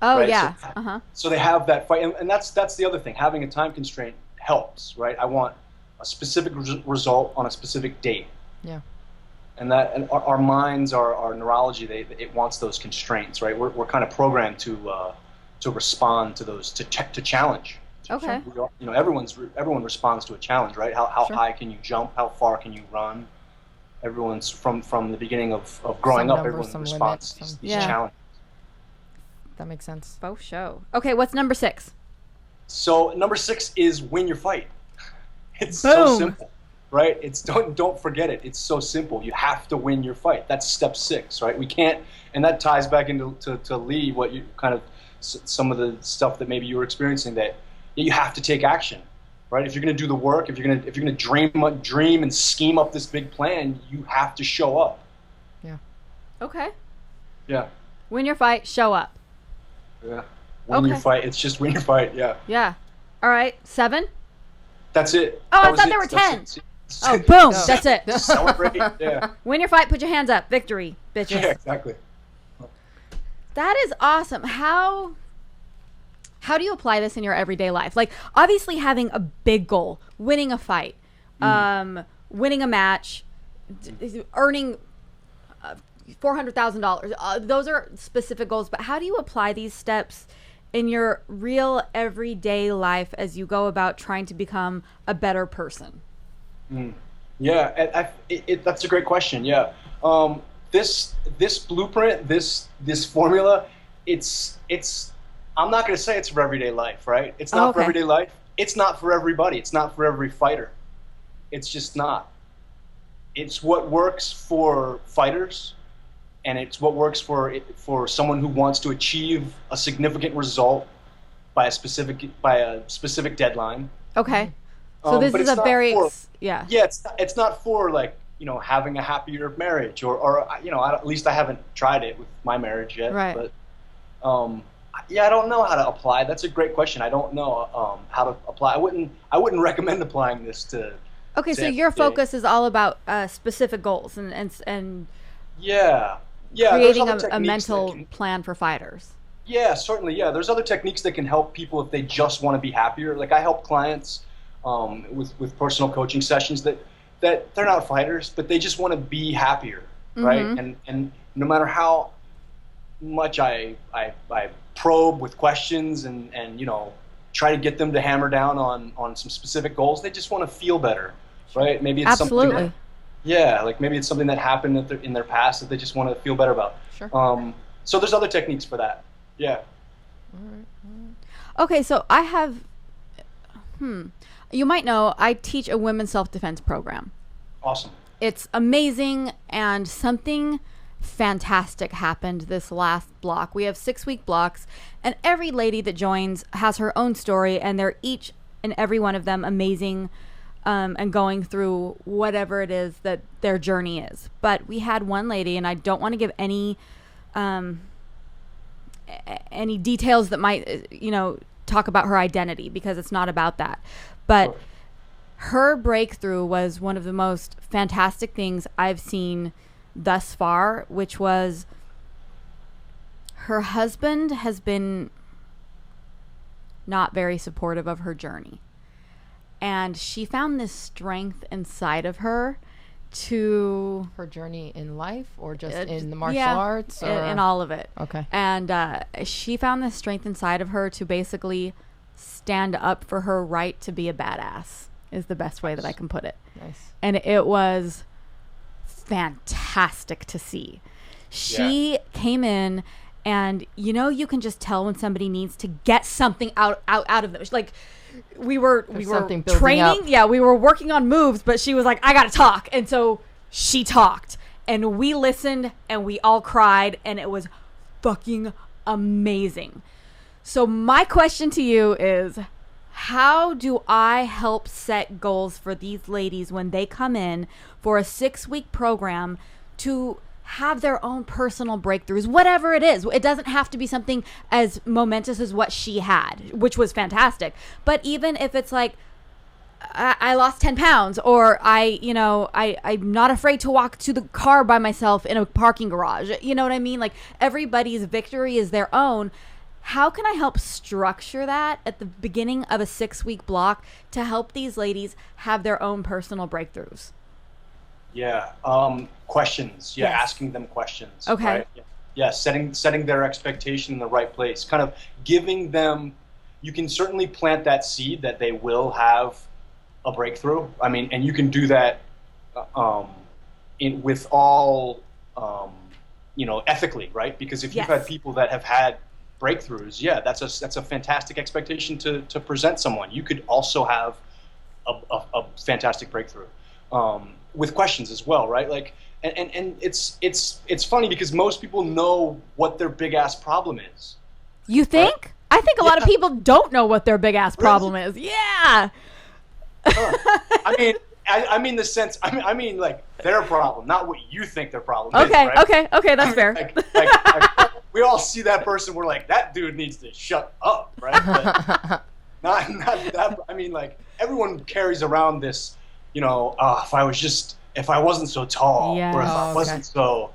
Oh, right? yeah. So they have that fight, and that's the other thing. Having a time constraint helps, right? I want a specific result on a specific date. Yeah. And our minds, our neurology, it wants those constraints, right? We're kind of programmed to respond to those, to challenge. Okay. You know, everyone responds to a challenge, right? How Sure. high can you jump? How far can you run? Everyone's from the beginning of growing Some up. numbers, Everyone some responds limits, to these Yeah. challenges. That makes sense. Faux show. Okay, what's number 6? So number 6 is win your fight. It's so Boom. simple, right? It's don't forget it. It's so simple. You have to win your fight. That's step 6, right? We can't, and that ties back into to Lee, what you kind of some of the stuff that maybe you were experiencing, that you have to take action, right? If you're going to do the work, if you're going to dream and scheme up this big plan, you have to show up. Yeah. Okay. Yeah. Win your fight, show up. Yeah. Win your Okay. fight. It's just win your fight. Yeah. Yeah. All right. 7? That's it. Oh, I That was thought it. there were That's 10. it. Oh, boom. No. That's it. Celebrate. Yeah. Win your fight, put your hands up. Victory, bitches. Yeah, exactly. That is awesome. How do you apply this in your everyday life? Like, obviously having a big goal, winning a fight, winning a match, earning $400,000. Those are specific goals, but how do you apply these steps in your real everyday life as you go about trying to become a better person? Yeah, that's a great question. Yeah, this blueprint, this formula, it's. I'm not going to say it's for everyday life, right? It's not for Okay. everyday life. It's not for everybody. It's not for every fighter. It's just not. It's what works for fighters, and it's what works for someone who wants to achieve a significant result by a specific deadline. Okay. So this But is it's a not very, for- yeah. Yeah, it's not for, like, having a happier marriage or at least I haven't tried it with my marriage yet. Right. But yeah, I don't know how to apply. That's a great question. I don't know how to apply. I wouldn't recommend applying this to. Okay, so to your every day. focus is all about specific goals and Yeah. There's creating other a techniques that mental can- plan for fighters. Yeah, certainly. Yeah, there's other techniques that can help people if they just want to be happier. Like, I help clients with personal coaching sessions that they're not fighters, but they just want to be happier, right? And no matter how much I probe with questions and try to get them to hammer down on some specific goals, they just want to feel better, right? Maybe it's Absolutely. something. Yeah, like maybe it's something that happened in their past that they just want to feel better about. Sure. So there's other techniques for that. Yeah. Okay, so I have, you might know, I teach a women's self-defense program. Awesome. It's amazing, and something fantastic happened this last block. We have 6-week blocks, and every lady that joins has her own story, and they're each and every one of them amazing, and going through whatever it is that their journey is. But we had one lady, and I don't want to give any details that might, talk about her identity, because it's not about that. But Sure. her breakthrough was one of the most fantastic things I've seen thus far, which was her husband has been not very supportive of her journey. And she found this strength inside of her to Her journey in life, or just Uh, in the martial yeah, arts, or in all of it. Okay. And she found the strength inside of her to basically stand up for her right to be a badass, is the best way that I can put it. Nice. And it was fantastic to see. She came in, and you can just tell when somebody needs to get something out of them. Like, we were something building training. up. Yeah, we were working on moves, but she was like, I gotta talk. And so she talked, and we listened, and we all cried, and it was fucking amazing. So my question to you is, how do I help set goals for these ladies when they come in for a 6-week program to have their own personal breakthroughs, whatever it is. It doesn't have to be something as momentous as what she had, which was fantastic. But even if it's like, I lost 10 pounds, or I'm not afraid to walk to the car by myself in a parking garage. You know what I mean? Like, everybody's victory is their own. How can I help structure that at the beginning of a 6-week block to help these ladies have their own personal breakthroughs? Yeah. Questions. Yeah. Yes. Asking them questions. Okay. Right? Yeah. Setting their expectation in the right place. Kind of giving them, you can certainly plant that seed that they will have a breakthrough. I mean, and you can do that with all, ethically, right? Because if you've Yes. had people that have had breakthroughs, that's a fantastic expectation to present someone. You could also have a fantastic breakthrough. With questions as well, right? Like, and it's funny because most people know what their big ass problem is. You think? I think a lot of people don't know what their big ass problem is. Yeah. I mean the sense. I mean like their problem, not what you think their problem is. Okay. Right? Okay. That's fair. Like, we all see that person. We're like, that dude needs to shut up, right? But not that. I mean, like everyone carries around this. If I wasn't so tall, Yeah. or if I okay. wasn't so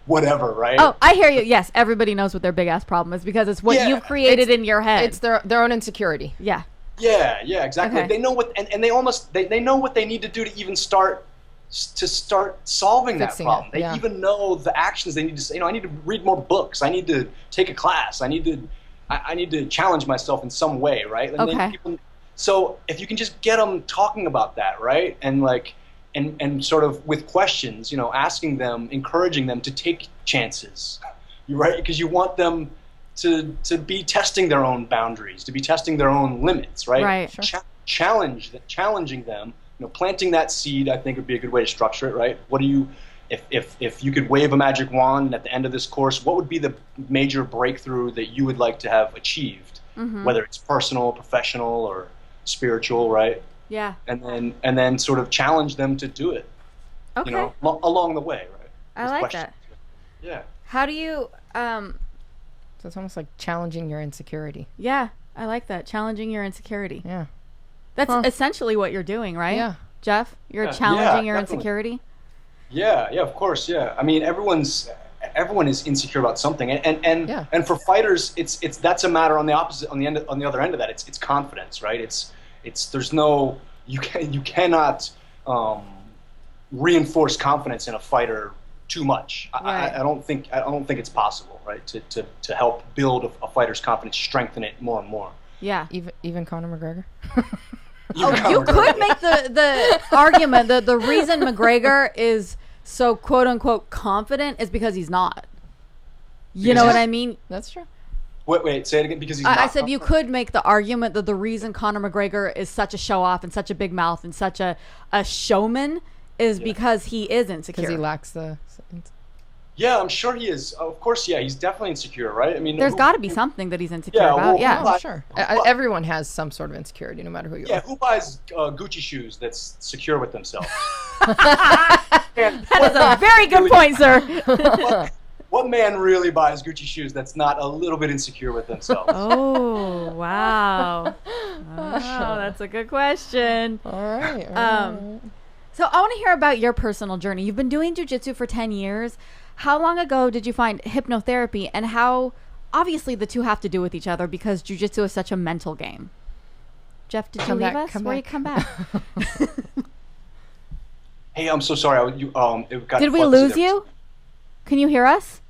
whatever, right? Oh, I hear you. Yes, everybody knows what their big ass problem is because it's what Yeah, you've created in your head. It's their own insecurity. Yeah. Yeah, exactly. Okay. They know what, and they know what they need to do to even start solving that Fixing problem. it, They yeah. even know the actions they need to say. I need to read more books. I need to take a class. I need to challenge myself in some way, right? And then Okay. so if you can just get them talking about that, right, and sort of with questions, asking them, encouraging them to take chances, right? Because you want them to be testing their own boundaries, to be testing their own limits, right? Right. Sure. Challenging them, planting that seed, I think would be a good way to structure it, right? What do you, if you could wave a magic wand at the end of this course, what would be the major breakthrough that you would like to have achieved, whether it's personal, professional, or spiritual, right? Yeah. And then sort of challenge them to do it, Okay. along the way, right? I With like questions. that. Yeah. How do you So it's almost like challenging your insecurity. Yeah, I like that. Challenging your insecurity. Yeah. That's essentially what you're doing, right? Yeah. Jeff, you're Yeah, challenging your definitely. insecurity. Yeah, of course, yeah. I mean, everyone is insecure about something, and Yeah. and for fighters, it's that's a matter on the opposite, on the other end of that. It's confidence, right? It's there's no, you cannot reinforce confidence in a fighter too much. Right. I don't think it's possible, right? To help build a fighter's confidence, strengthen it more and more. Yeah. Even Conor McGregor. You could make the argument that the reason McGregor is so quote unquote confident is because he's not. You know what I mean? That's true. Wait, say it again, because he's I not said you could make the argument that the reason Conor McGregor is such a show off and such a big mouth and such a showman is because he is insecure. Because he lacks the. Yeah, I'm sure he is. Of course, yeah, he's definitely insecure, right? I mean, There's got to be something that he's insecure Yeah, about. well, Yeah. well, Oh, sure. Everyone has some sort of insecurity, no matter who you Yeah, are. who buys Gucci shoes that's secure with themselves? That is a very good point, sir. What man really buys Gucci shoes that's not a little bit insecure with themselves? Oh, wow. Oh, that's a good question. All right. So I want to hear about your personal journey. You've been doing jiu-jitsu for 10 years. How long ago did you find hypnotherapy, and how obviously the two have to do with each other because jiu-jitsu is such a mental game? Jeff, did Come you leave back, us? come Where you back. come back? Hey, I'm so sorry. It got Did we fuzzy lose there. you? Can you hear us?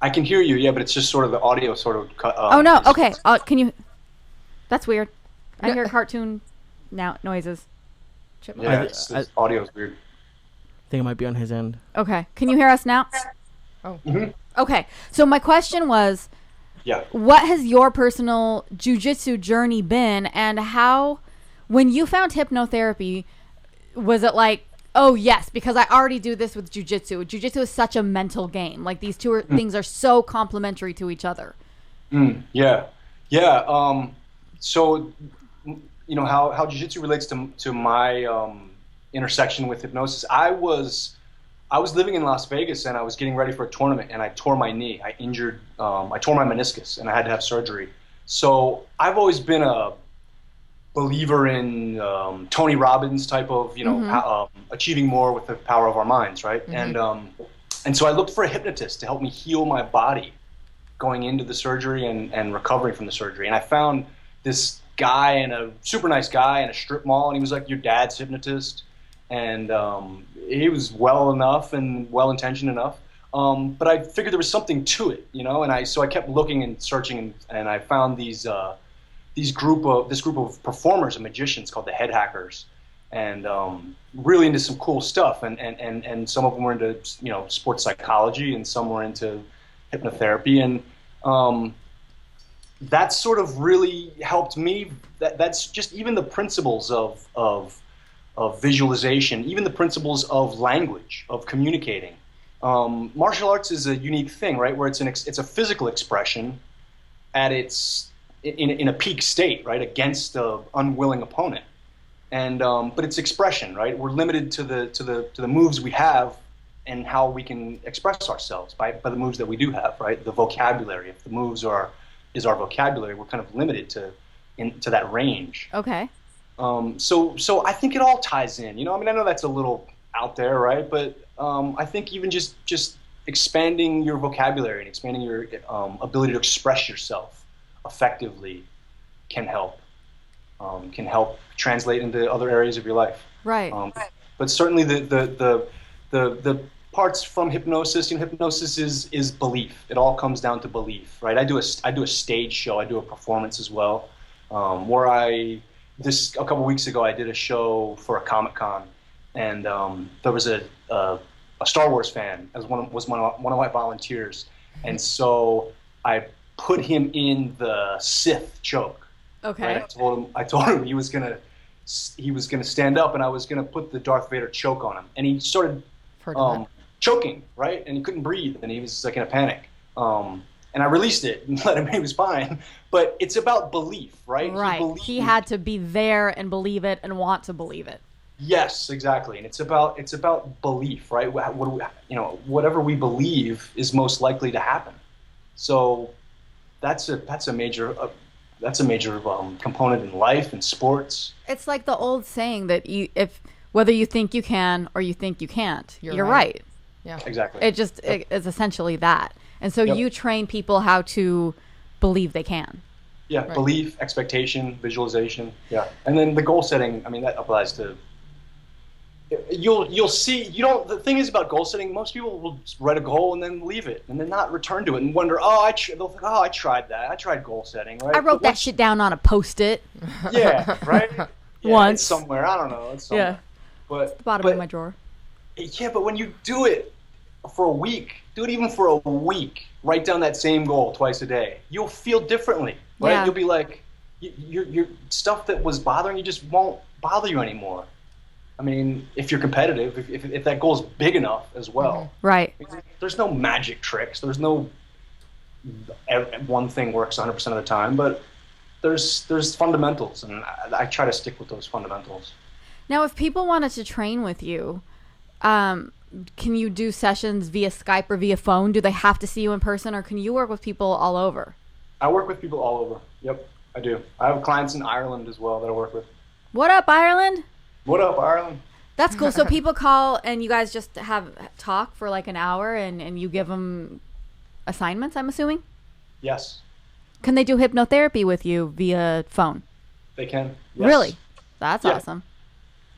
I can hear you, yeah, but it's just sort of the audio sort of cut. Oh no. Okay. Can you? That's weird. I hear cartoon noises. Yeah, this audio is weird. I think it might be on his end. Okay. Can you hear us now? Oh. Mhm. Okay. So my question was, Yeah. what has your personal jiu-jitsu journey been, and how, when you found hypnotherapy, was it like, oh yes, because I already do this with jiu-jitsu. Jiu-jitsu is such a mental game. Like these two things are so complementary to each other. Yeah. So how jiu-jitsu relates to my intersection with hypnosis. I was living in Las Vegas, and I was getting ready for a tournament, and I tore my knee. I tore my meniscus, and I had to have surgery. So I've always been a believer in Tony Robbins type of, achieving more with the power of our minds, right? And so I looked for a hypnotist to help me heal my body going into the surgery and recovering from the surgery. And I found this guy, and a super nice guy in a strip mall, and he was like, your dad's hypnotist. And he was well enough and well-intentioned enough. But I figured there was something to it, and so I kept looking and searching, and I found this group of performers and magicians called the Head Hackers, and really into some cool stuff. And some of them were into, sports psychology, and some were into hypnotherapy. And that sort of really helped me. That's just even the principles of visualization, even the principles of language, of communicating. Martial arts is a unique thing, right? Where it's a physical expression at its in a peak state, right, against an unwilling opponent. And but it's expression, right? We're limited to the moves we have and how we can express ourselves by the moves that we do have, right? The vocabulary. If the moves is our vocabulary, we're kind of limited to that range. Okay. So I think it all ties in. I know that's a little out there, right? But I think even just expanding your vocabulary and expanding your ability to express yourself effectively can help translate into other areas of your life. Right. But certainly the parts from hypnosis, hypnosis is belief. It all comes down to belief, right? I do a stage show. I do a performance as well, where a couple weeks ago I did a show for a Comic-Con, and there was a Star Wars fan as one of my volunteers, and so I put him in the Sith choke. Okay. Right? I told him he was gonna stand up, and I was gonna put the Darth Vader choke on him, and he started choking, right? And he couldn't breathe, and he was like in a panic. And I released it and let him. He was fine. But it's about belief, right? Right. He had to be there and believe it and want to believe it. Yes, exactly. And it's about belief, right? Whatever we believe is most likely to happen. So that's a major component in life and sports. It's like the old saying that whether you think you can or you think you can't, you're right. Yeah, exactly. It's essentially that. And so you train people how to believe they can. Yeah, right. Belief, expectation, visualization. Yeah, and then the goal setting. I mean, that applies to. You'll see. The thing is about goal setting. Most people will write a goal and then leave it and then not return to it and wonder. I tried that. I tried goal setting. Right. I wrote that shit down on a Post-it. Yeah. Right. Yeah, Once. It's somewhere. I don't know. It's somewhere. Yeah. But it's the bottom of my drawer. Yeah, but when you do it for a week, do it even for a week. Write down that same goal twice a day. You'll feel differently, right? Yeah. You'll be like, your stuff that was bothering you just won't bother you anymore. I mean, if you're competitive, if that goal is big enough as well. Right. There's no magic tricks. There's no one thing works 100% of the time, but there's fundamentals, and I try to stick with those fundamentals. Now, if people wanted to train with you, can you do sessions via Skype or via phone? Do they have to see you in person, or can you work with people all over? I work with people all over. Yep, I do. I have clients in Ireland as well that I work with. What up, Ireland? What up, Ireland? That's cool. So people call and you guys just have talk for like an hour and you give them assignments, I'm assuming? Yes. Can they do hypnotherapy with you via phone? They can. Yes. Really? That's awesome.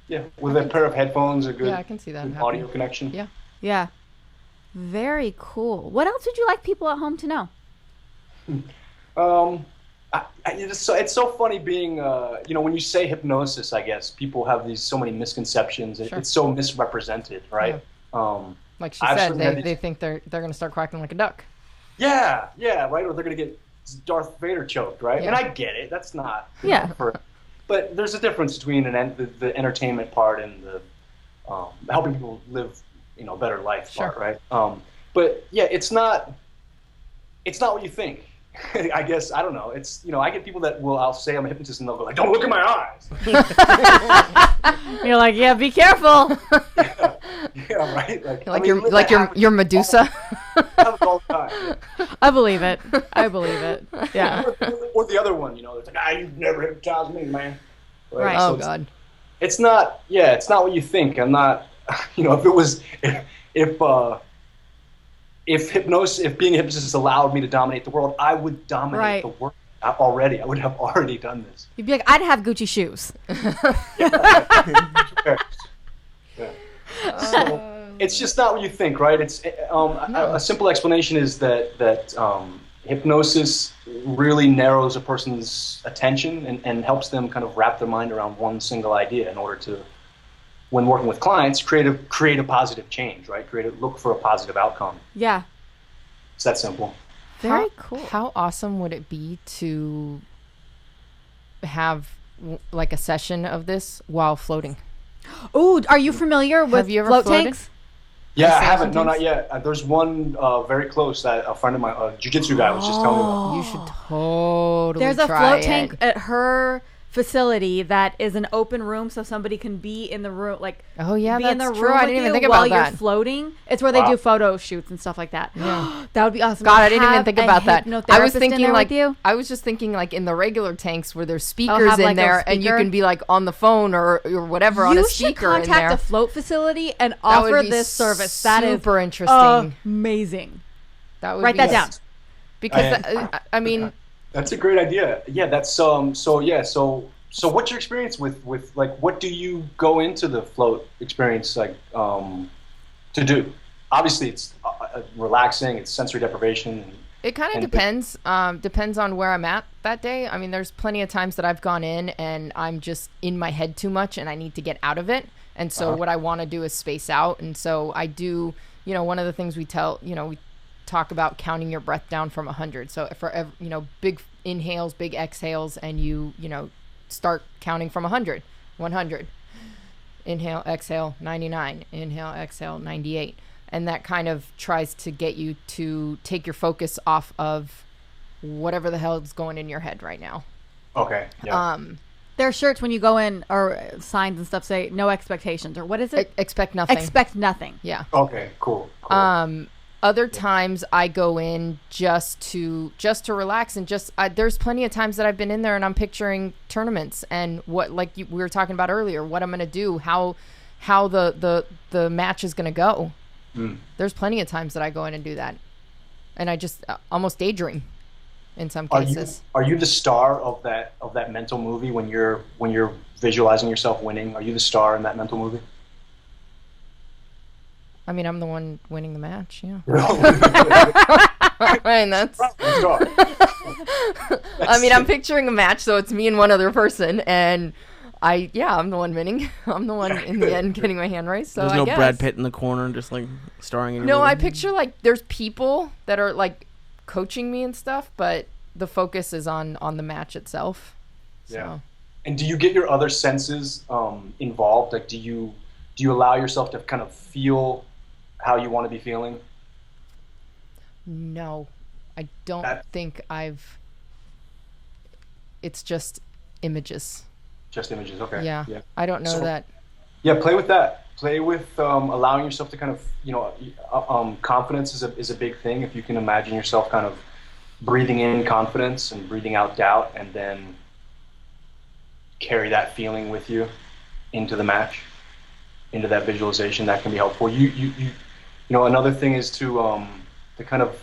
Yeah, with a pair of headphones, a good I can see that audio connection. Yeah. Yeah. Very cool. What else would you like people at home to know? It's so funny being, when you say hypnosis, I guess people have so many misconceptions. Sure. It's so misrepresented, right? Yeah. Like she said, they think they're going to start quacking like a duck. Yeah, right. Or they're going to get Darth Vader choked, right? Yeah. And I get it. That's not. But there's a difference between the entertainment part and the helping people live, a better life part, right? But yeah, it's not what you think. I guess I don't know. It's I get people that I'll say I'm a hypnotist and they'll go like, "Don't look in my eyes." You're like, yeah, be careful. Yeah, right. Like your Medusa. Happens all the time. I believe it. Yeah. Or the other one, it's like, you've never hypnotized me, man. Right. Oh So God. it's not. Yeah, it's not what you think. I'm not. If it was, if being a hypnotist allowed me to dominate the world, I would dominate Right. the world already. I would have already done this. You'd be like, I'd have Gucci shoes. Yeah. So it's just not what you think, right? It's a simple explanation is that hypnosis really narrows a person's attention and helps them kind of wrap their mind around one single idea in order to, when working with clients, create a positive change, right? Look for a positive outcome. Yeah. It's that simple. Very cool. How awesome would it be to have like a session of this while floating? Ooh, are you familiar with Have you ever float floated? tanks? Yeah, I say haven't. No, sometimes? not yet. There's one very close that a friend of mine, a jiu-jitsu guy, was just telling me about. You should totally There's a try float it. tank at her facility that is an open room, so somebody can be in the room, like Oh yeah, be that's in the true. room I with didn't even you think while about you're that. floating. It's where they Wow. do photo shoots and stuff like that. Yeah. That would be awesome. God, to I didn't even have think a about that. I was hypnotherapist in thinking there like with you. I was just thinking like in the regular tanks where there's speakers have, in like, a there and you speaker? can be like on the phone or whatever on You a should speaker in contact there. a float facility and That would offer be this service. That is super interesting. amazing. That would Write be that down. because I mean That's a great idea. Yeah, that's So what's your experience with like what do you go into the float experience like to do? Obviously, it's relaxing. It's sensory deprivation. it kind of And- depends. Depends on where I'm at that day. I mean, there's plenty of times that I've gone in and I'm just in my head too much and I need to get out of it. And so what I want to do is space out. And so I do, one of the things we talk about counting your breath down from 100. So for big inhales, big exhales, and you start counting from 100. Inhale, exhale, 99. Inhale, exhale, 98. And that kind of tries to get you to take your focus off of whatever the hell is going in your head right now. Okay. Yeah. There are shirts when you go in, or signs and stuff say no expectations, or what is it? Expect nothing. Expect nothing. Yeah. Okay. Cool. Other times I go in just to relax and there's plenty of times that I've been in there and I'm picturing tournaments and what we were talking about earlier, what I'm going to do, how the match is going to go. There's plenty of times that I go in and do that. And I just almost daydream in some cases. Are you the star of that mental movie when you're visualizing yourself winning? Are you the star in that mental movie? I mean, I'm the one winning the match, yeah. Star. I mean, I'm picturing a match, so it's me and one other person, and I'm the one winning. I'm the one in the end getting my hand raised. So There's I no guess. Brad Pitt in the corner just like starring in your No, movie. I picture like there's people that are like coaching me and stuff, but the focus is on the match itself. So. Yeah. And do you get your other senses involved? Like, do you allow yourself to kind of feel how you want to be feeling? No, I don't think I've. It's just images. Just images. Okay. Yeah. I don't know that. Yeah, play with that. Play with allowing yourself to kind of, confidence is a big thing. If you can imagine yourself kind of breathing in confidence and breathing out doubt, and then carry that feeling with you into the match, into that visualization, that can be helpful. Another thing is to kind of,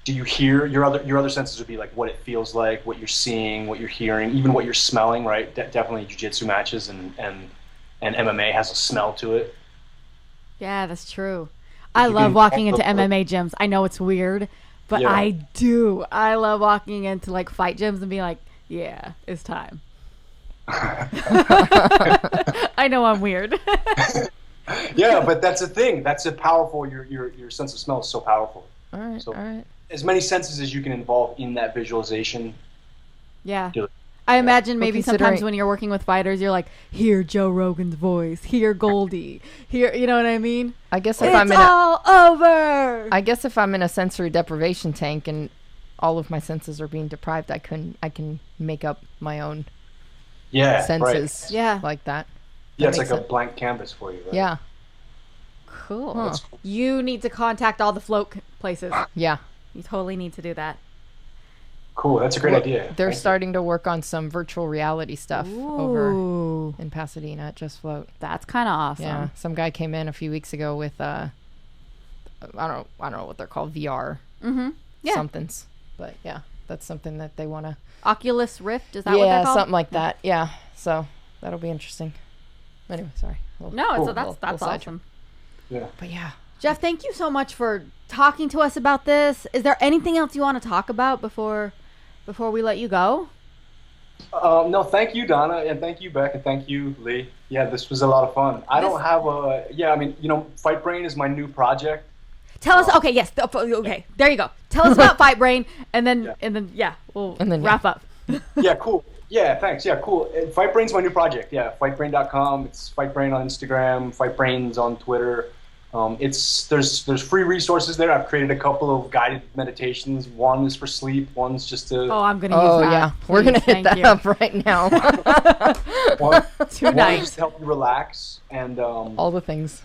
do you hear your other senses would be like what it feels like, what you're seeing, what you're hearing, even what you're smelling, right? Definitely jiu-jitsu matches and MMA has a smell to it. Yeah, that's true. I love walking into MMA gyms. I know it's weird, but Yeah. I do. I love walking into like fight gyms and being like, yeah, it's time. I know I'm weird. Yeah, but that's a thing. That's a powerful. Your sense of smell is so powerful. All right. So- All right. As many senses as you can involve in that visualization. Yeah. Do it. I imagine Well, maybe sometimes considering- when you're working with fighters, you're like, hear Joe Rogan's voice, hear Goldie, hear, you know what I mean? I guess if It's I'm in all over. I guess if I'm in a sensory deprivation tank and all of my senses are being deprived, I can make up my own Yeah, senses right. Yeah. like that. Yeah, That it's like makes a blank canvas for you. Right? Yeah. Cool. Huh. That's cool. You need to contact all the float places. Yeah. You totally need to do that. Cool. That's a great idea. They're Thank you. starting to work on some virtual reality stuff over Ooh, in Pasadena at Just Float. that's kind of awesome. Yeah, some guy came in a few weeks ago with I don't know what they're called, VR Mm-hmm. Yeah. somethings, but yeah, that's something that they want to. Oculus Rift, is that what Yeah, they're called? something like that. Yeah, so that'll be interesting. Anyway, sorry. No, Cool. so that's Little sidetrack. awesome. Yeah. But yeah, Jeff, thank you so much for talking to us about this. Is there anything else you want to talk about before we let you go? No, thank you, Donna, and thank you, Beck, and thank you, Lee. Yeah, this was a lot of fun. I don't have a. Yeah, I mean, Fight Brain is my new project. Tell us. Okay, yes. Okay, there you go. Tell us about Fight Brain, and then we'll wrap up. Yeah, cool. Yeah, thanks. Yeah, cool. Fight Brain's my new project. Yeah, fightbrain.com. It's Fight Brain on Instagram. Fight Brain's on Twitter. There's free resources there. I've created a couple of guided meditations. One is for sleep. One's just to. Oh, I'm gonna use that. yeah, we're gonna Please, hit that thank you. up right now. One is nice. just to help you relax, and All the things.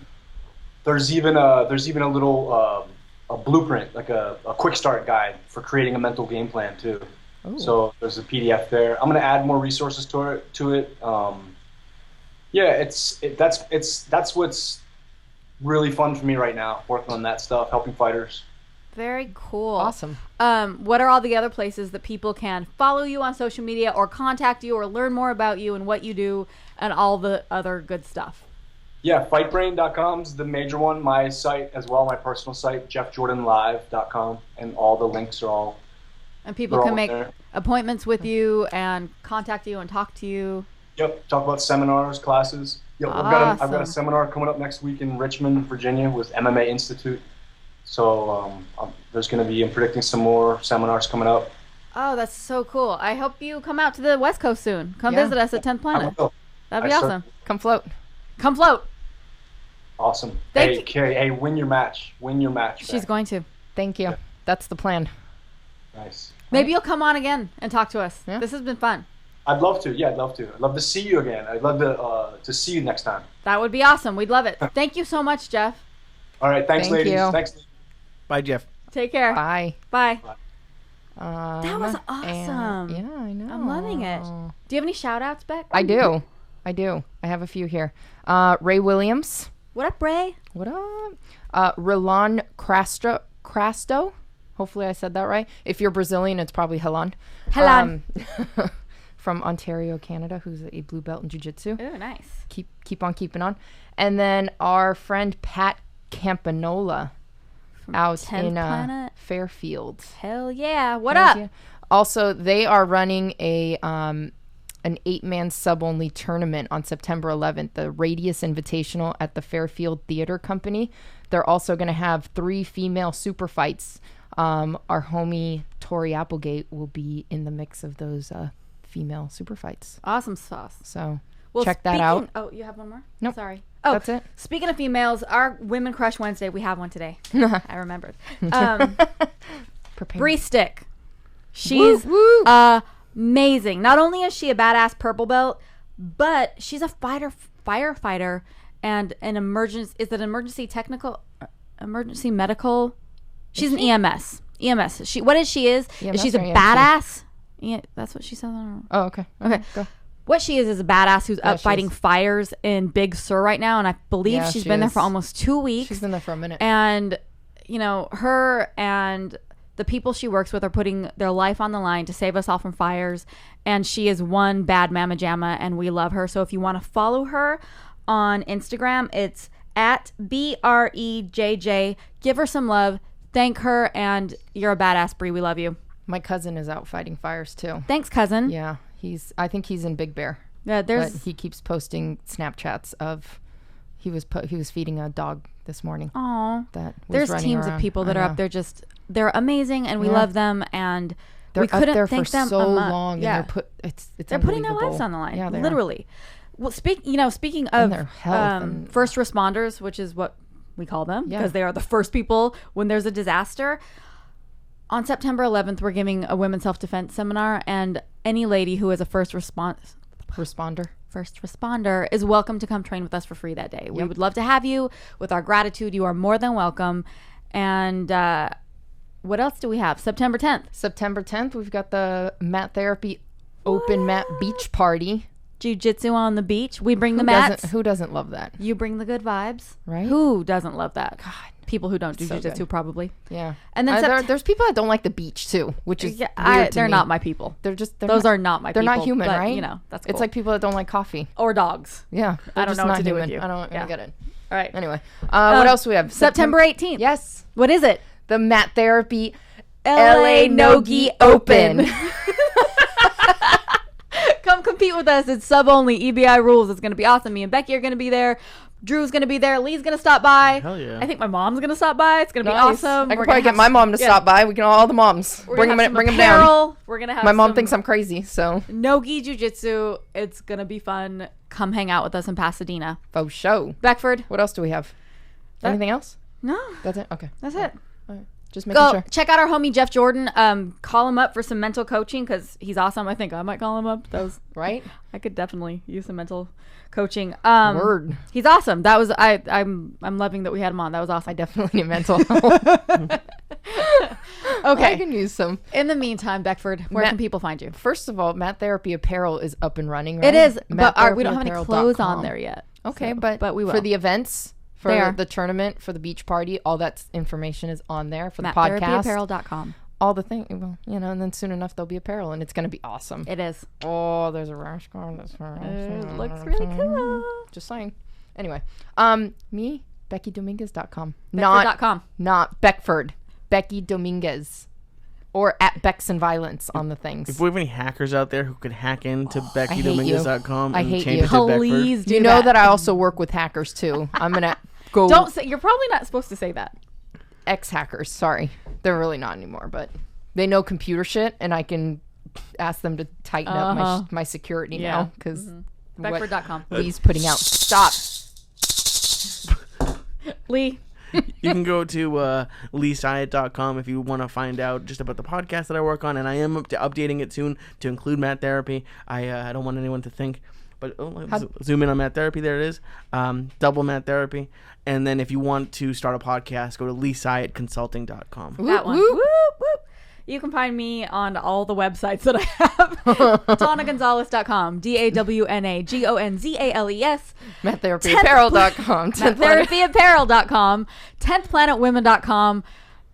there's even a little a blueprint, like a quick start guide for creating a mental game plan too. Ooh. So there's a PDF there. I'm gonna add more resources to it. Yeah, that's what's really fun for me right now, working on that stuff, helping fighters. Very cool. Awesome. What are all the other places that people can follow you on social media or contact you or learn more about you and what you do and all the other good stuff? Yeah, fightbrain.com is the major one. My site as well, my personal site, jeffjordanlive.com, and all the links are all. And people They're can all make there. appointments with you and contact you and talk to you. Yep, talk about seminars, classes. Yep, I've got a Awesome. seminar coming up next week in Richmond, Virginia, with MMA Institute. So there's going to be, I'm predicting some more seminars coming up. Oh, that's so cool. I hope you come out to the West Coast soon. Come Yeah. visit us at 10th I Planet. will. That'd be I awesome. Come float. Come float. Awesome. Thank Hey, you. Carrie, hey, win your match. Win your match. She's Beck. going to. Thank you. Yeah. That's the plan. Nice. Maybe you'll come on again and talk to us. Yeah. This has been fun. I'd love to. Yeah, I'd love to. I'd love to see you again. I'd love to see you next time. That would be awesome. We'd love it. Thank you so much, Jeff. All right. Thanks, Thank ladies. you. Thanks. Bye, Jeff. Take care. Bye. Bye. That was awesome. Yeah, I know. I'm loving it. Do you have any shout outs, Beck? I do. I have a few here. Ray Williams. What up, Ray? What up? Roland Crasto. Hopefully I said that right. If you're Brazilian, it's probably Helan. Helan. From Ontario, Canada, who's a blue belt in jiu-jitsu. Oh, nice. Keep on keeping on. And then our friend Pat Campanola out 10th in Planet? Fairfield. Hell yeah. What Heck up? yeah. Also, they are running an 8-man sub-only tournament on September 11th, the Radius Invitational at the Fairfield Theater Company. They're also going to have 3 female super fights. Our homie Tori Applegate will be in the mix of those female super fights. Awesome sauce. So Well, check that out. Oh, you have one more? Nope. Sorry. Oh, That's it. Speaking of females, our Women Crush Wednesday, we have one today. I remembered. Prepare. Bree Stick. She's woo. amazing. Not only is she a badass purple belt, but she's a firefighter and an emergency. Is it emergency technical? Emergency medical? She's an EMS. EMS. What is she is EMS she's a or EMT? badass. Yeah, that's what she said. I don't know. Oh, okay. Okay. Go. What she is a badass who's up she fighting is. fires in Big Sur right now, and I believe Yeah, she's she been there is. for almost 2 weeks. She's been there for a minute. And her and the people she works with are putting their life on the line to save us all from fires. And she is one bad mama jamma, and we love her. So if you want to follow her on Instagram, it's at BREJJ. Give her some love. Thank her, and you're a badass, Bree. We love you. My cousin is out fighting fires too. Thanks, cousin. Yeah, I think he's in Big Bear. Yeah, But he keeps posting Snapchats of he was feeding a dog this morning. Aw. That was There's running teams around. of people that I are know. up there they're amazing, and we Yeah. love them, and They're we couldn't up there thank for them so enough. long, Yeah. and it's They're putting their unbelievable. lives on the line, Yeah, they are. literally. Well, speaking of their health and- first responders, which is what we call them, Yeah. because they are the first people when there's a disaster. On September 11th, we're giving a women's self-defense seminar, and any lady who is a first responder is welcome to come train with us for free that day. We would love to have you. With our gratitude, you are more than welcome. And what else do we have? September 10th, we've got the Mat Therapy Open Mat Beach Party. Jiu-jitsu on the beach. We bring the mats. Who doesn't love that? You bring the good vibes. Right? Who doesn't love that? God. People who don't do So jiu-jitsu good. probably. Yeah. And then there's people that don't like the beach too, which is weird to they're me. not my people. They're Those are not my they're people. not human, but, right? You know, that's cool. It's like people that don't like coffee. Or dogs. Yeah. I don't know what to do with you. I don't Yeah. get it. All right. Anyway, what else do we have? September 18th. Yes. What is it? The Mat Therapy LA Nogi Open. Come compete with us. It's sub only. EBI rules. It's going to be awesome. Me and Becky are going to be there. Drew's going to be there. Lee's going to stop by. Hell yeah. I think my mom's going to stop by. It's going to be Nice. awesome. I We're can probably gonna get my mom to stop by. We can all the moms bring them down. apparel. We're going to have My mom some thinks I'm crazy, so Nogi Jiu-Jitsu. It's going to be fun. Come hang out with us in Pasadena. faux show. Beckford. What else do we have? Anything else? No, That's it. Okay. that's it. All right. Just making Go sure. check out our homie Jeff Jordan. Call him up for some mental coaching because he's awesome. I think I might call him up. Right? I could definitely use some mental coaching. Word. He's awesome. That was I'm loving that we had him on. That was awesome. I definitely need mental health. I Okay. can use some. In the meantime, Beckford, where Matt- can people find you? First of all, Mat Therapy Apparel is up and running, right? It is, but we don't have any MatTherapyApparel.com. clothes on there yet. Okay, So- but we will. for the events, for They are. the tournament, for the beach party, all that information is on there. For the podcast, MatTherapyApparel.com. all the thing. Well, and then soon enough there'll be apparel, and it's going to be awesome. It is. Oh, there's a rash guard. That's It looks really cool. Just saying. Anyway, me, BeckyDominguez.com. Beckford.com. Not Beckford. Becky Dominguez. Or at Becks and Violence on the things. If we have any hackers out there who could hack into I hate you. BeckyDominguez.com I and hate change you. it to Beckford. Please do You know that I also work with hackers too. I'm going to go. Don't say. You're probably not supposed to say that. Ex-hackers. Sorry. They're really not anymore, but they know computer shit, and I can ask them to tighten up my security now because Beckford.com. Lee's putting out. Stop. Lee. You can go to leesyatt.com if you want to find out just about the podcast that I work on, and I am updating it soon to include Mat Therapy. I don't want anyone to think, but let's zoom in on Mat Therapy. There it is. Double Mat Therapy. And then if you want to start a podcast, go to leesyattconsulting.com. That one. Whoop. Whoop, whoop. You can find me on all the websites that I have. DonnaGonzalez.com. DAWNAGONZALES. MatTherapyApparel.com. MatTherapyApparel.com. 10thPlanetWomen.com.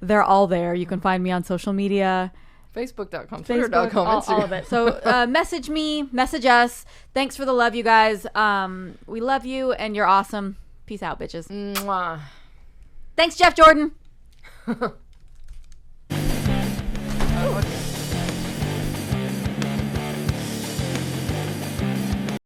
They're all there. You can find me on social media. Facebook.com. Facebook, Twitter.com. all of it. So message me, message us. Thanks for the love, you guys. We love you, and you're awesome. Peace out, bitches. Mwah. Thanks, Jeff Jordan.